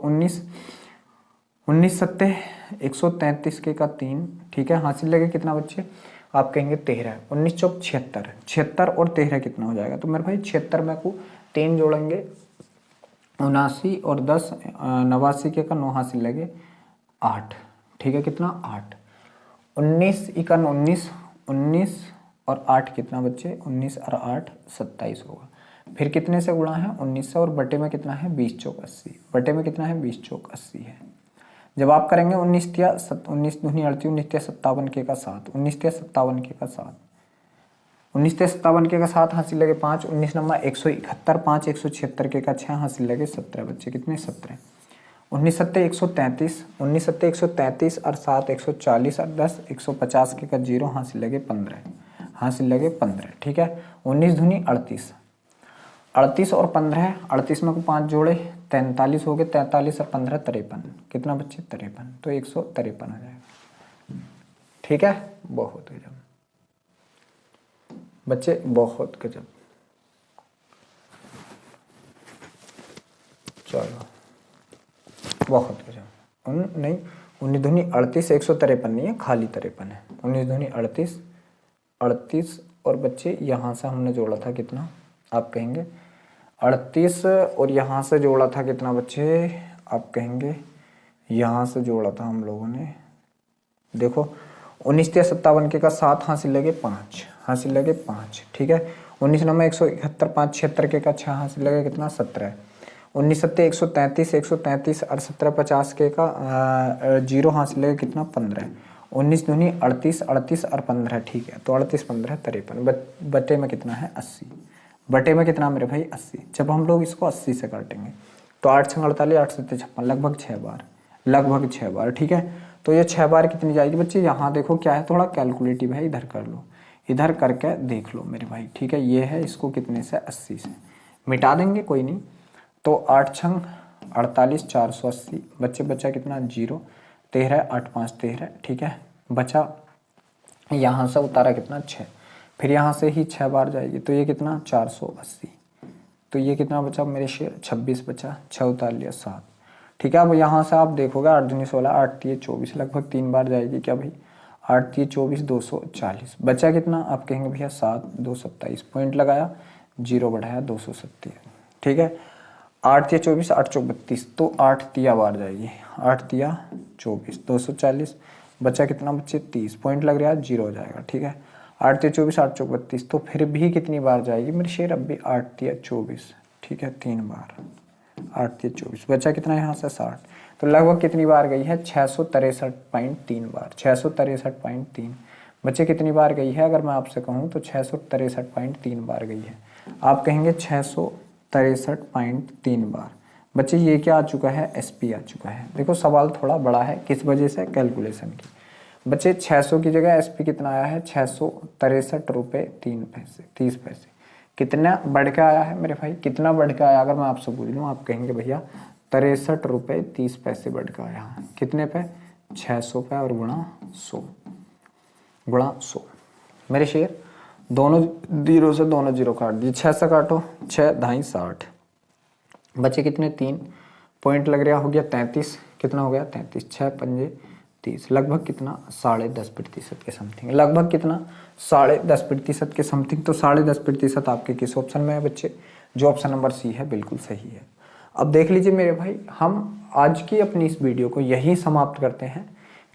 19 सत्ते 133 के का 3, ठीक है। हासिल लगे कितना बच्चे, आप कहेंगे 13, 19 चौक 76, 76 और 13 कितना हो जाएगा, तो मेरे भाई 76 में को 3 जोड़ेंगे 79 और 10 89 के का 9 हासिल लगे 8, ठीक है, कितना 8, 19 इकन 19, 19 और 8 कितना बच्चे, 19 और 8 27 होगा। फिर कितने से गुणा है, 19 से, और बटे में कितना है 20 चौक 80, बटे में कितना है 20 चौक 80 है। जब आप करेंगे 19 तिया 19 दूनी 38, 19 तिया 57 के का 7, 19 तिया 57 के का 7, 19 तिया 57 के का 7 हासिल लगे 5, 19 नंबर 171, 5 176 के का 6 हासिल लगे 17 बच्चे, कितने 17, 19 सत्ते 133, 19 सत्ते 133 और 7 140 और 10 150 के का 0 हासिल लगे 15, हासिल लगे 15, ठीक है। 19 दूनी 38, 38 और 15, 38 में को 5 जोड़े 43 हो गए, 43 और 15 53, कितना बच्चे 53, तो 153 हो जाएगा, ठीक है। बहुत गजब बच्चे, बहुत गजब। चलो बहुत गजब। नहीं 19 दूनी 38, 153 नहीं है, खाली 53 है। 19 दूनी 38, 38 और बच्चे यहाँ से हमने जोड़ा था कितना, आप कहेंगे 38 और यहाँ से जोड़ा था कितना बच्चे, आप कहेंगे यहाँ से जोड़ा था हम लोगों ने, देखो 19 तिया 57 के का 7 हासिल लगे 5, हासिल लगे 5, ठीक है। 19 नंबर 171, 5 76 के का 6 हासिल लगे कितना 17, 19 सत्ते 133, 133 और 17 50 के का 0 हासिल लगे कितना 15, 19 दूनी 38, 38 और 15, ठीक है, तो 38 15 53, बटे में कितना है 80, बटे में कितना मेरे भाई 80। जब हम लोग इसको 80 से काटेंगे तो 8 छंग 48, 8 सत्ते 56, लगभग 6 बार, लगभग 6 बार, ठीक है। तो ये 6 बार कितनी जाएगी बच्चे, यहाँ देखो क्या है, थोड़ा कैलकुलेटिव है, इधर कर लो, इधर करके देख लो मेरे भाई, ठीक है। ये है, इसको कितने से 80 से मिटा देंगे, कोई नहीं, तो 8 छंग 48, 480 बच्चे, बचा कितना 0, 13 8 5 13, ठीक है। बचा यहाँ से उतारा कितना 6, फिर यहाँ से ही 6 बार जाएगी, तो ये कितना 480, तो ये कितना बचा मेरे शेर 26 बचा, 6 उतार लिया 7, ठीक है। अब यहाँ से आप देखोगे 8 दूनी 16, 8 तिये 24, लगभग 3 बार जाएगी क्या भाई, 8 तिये 24 240, बचा कितना, आप कहेंगे भैया 7 2 27, पॉइंट लगाया 0 बढ़ाया 270, ठीक है। 8 तिया 24, 8 चौक 32, तो 8 तिया बार जाएगी, 8 तिया 24 240, बचा कितना बच्चे 30, पॉइंट लग रहा है 0 हो जाएगा, ठीक है। 8 तिया 24, 8 चौक 32, तो फिर भी कितनी बार जाएगी मेरे शेर, अब भी 8 तिया 24, ठीक है, 3 बार, 8 तिया 24, बचा कितना यहाँ से 60, तो लगभग कितनी बार गई है 663.3 बार, 663.3, बच्चे कितनी बार गई है, अगर मैं आपसे कहूँ तो 663.3 बार गई है। आप कहेंगे 663.3 बार, बच्चे ये क्या आ चुका है, SP आ चुका है। देखो सवाल थोड़ा बड़ा है, किस वजह से, कैलकुलेशन की। बच्चे 600 की जगह SP कितना आया है, 663 रुपये 30 पैसे। कितना बढ़ के आया है मेरे भाई, कितना बढ़ के आया? अगर मैं आपसे बोल दूँ, आप कहेंगे भैया 63 रुपये 30 पैसे बढ़ के आया है। कितने पे? 600 पे, और गुणा 100 मेरे शेर। दोनों जीरो से दोनों जीरो काट दिए, 6 से काटो, 6 ढाई 60। बचे कितने? 3 पॉइंट लग रहा, हो गया 33। कितना हो गया? 33। 6 पंजे 30, लगभग कितना? 10.5% के समथिंग। लगभग कितना? 10.5% के समथिंग। तो 10.5% आपके किस ऑप्शन में है बच्चे? जो ऑप्शन नंबर C है, बिल्कुल सही है। अब देख लीजिए मेरे भाई, हम आज की अपनी इस वीडियो को यहीं समाप्त करते हैं।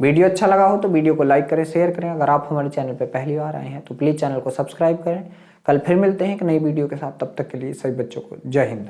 वीडियो अच्छा लगा हो तो वीडियो को लाइक करें, शेयर करें। अगर आप हमारे चैनल पर पहली बार आए हैं तो प्लीज़ चैनल को सब्सक्राइब करें। कल फिर मिलते हैं एक नई वीडियो के साथ, तब तक के लिए सभी बच्चों को जय हिंद।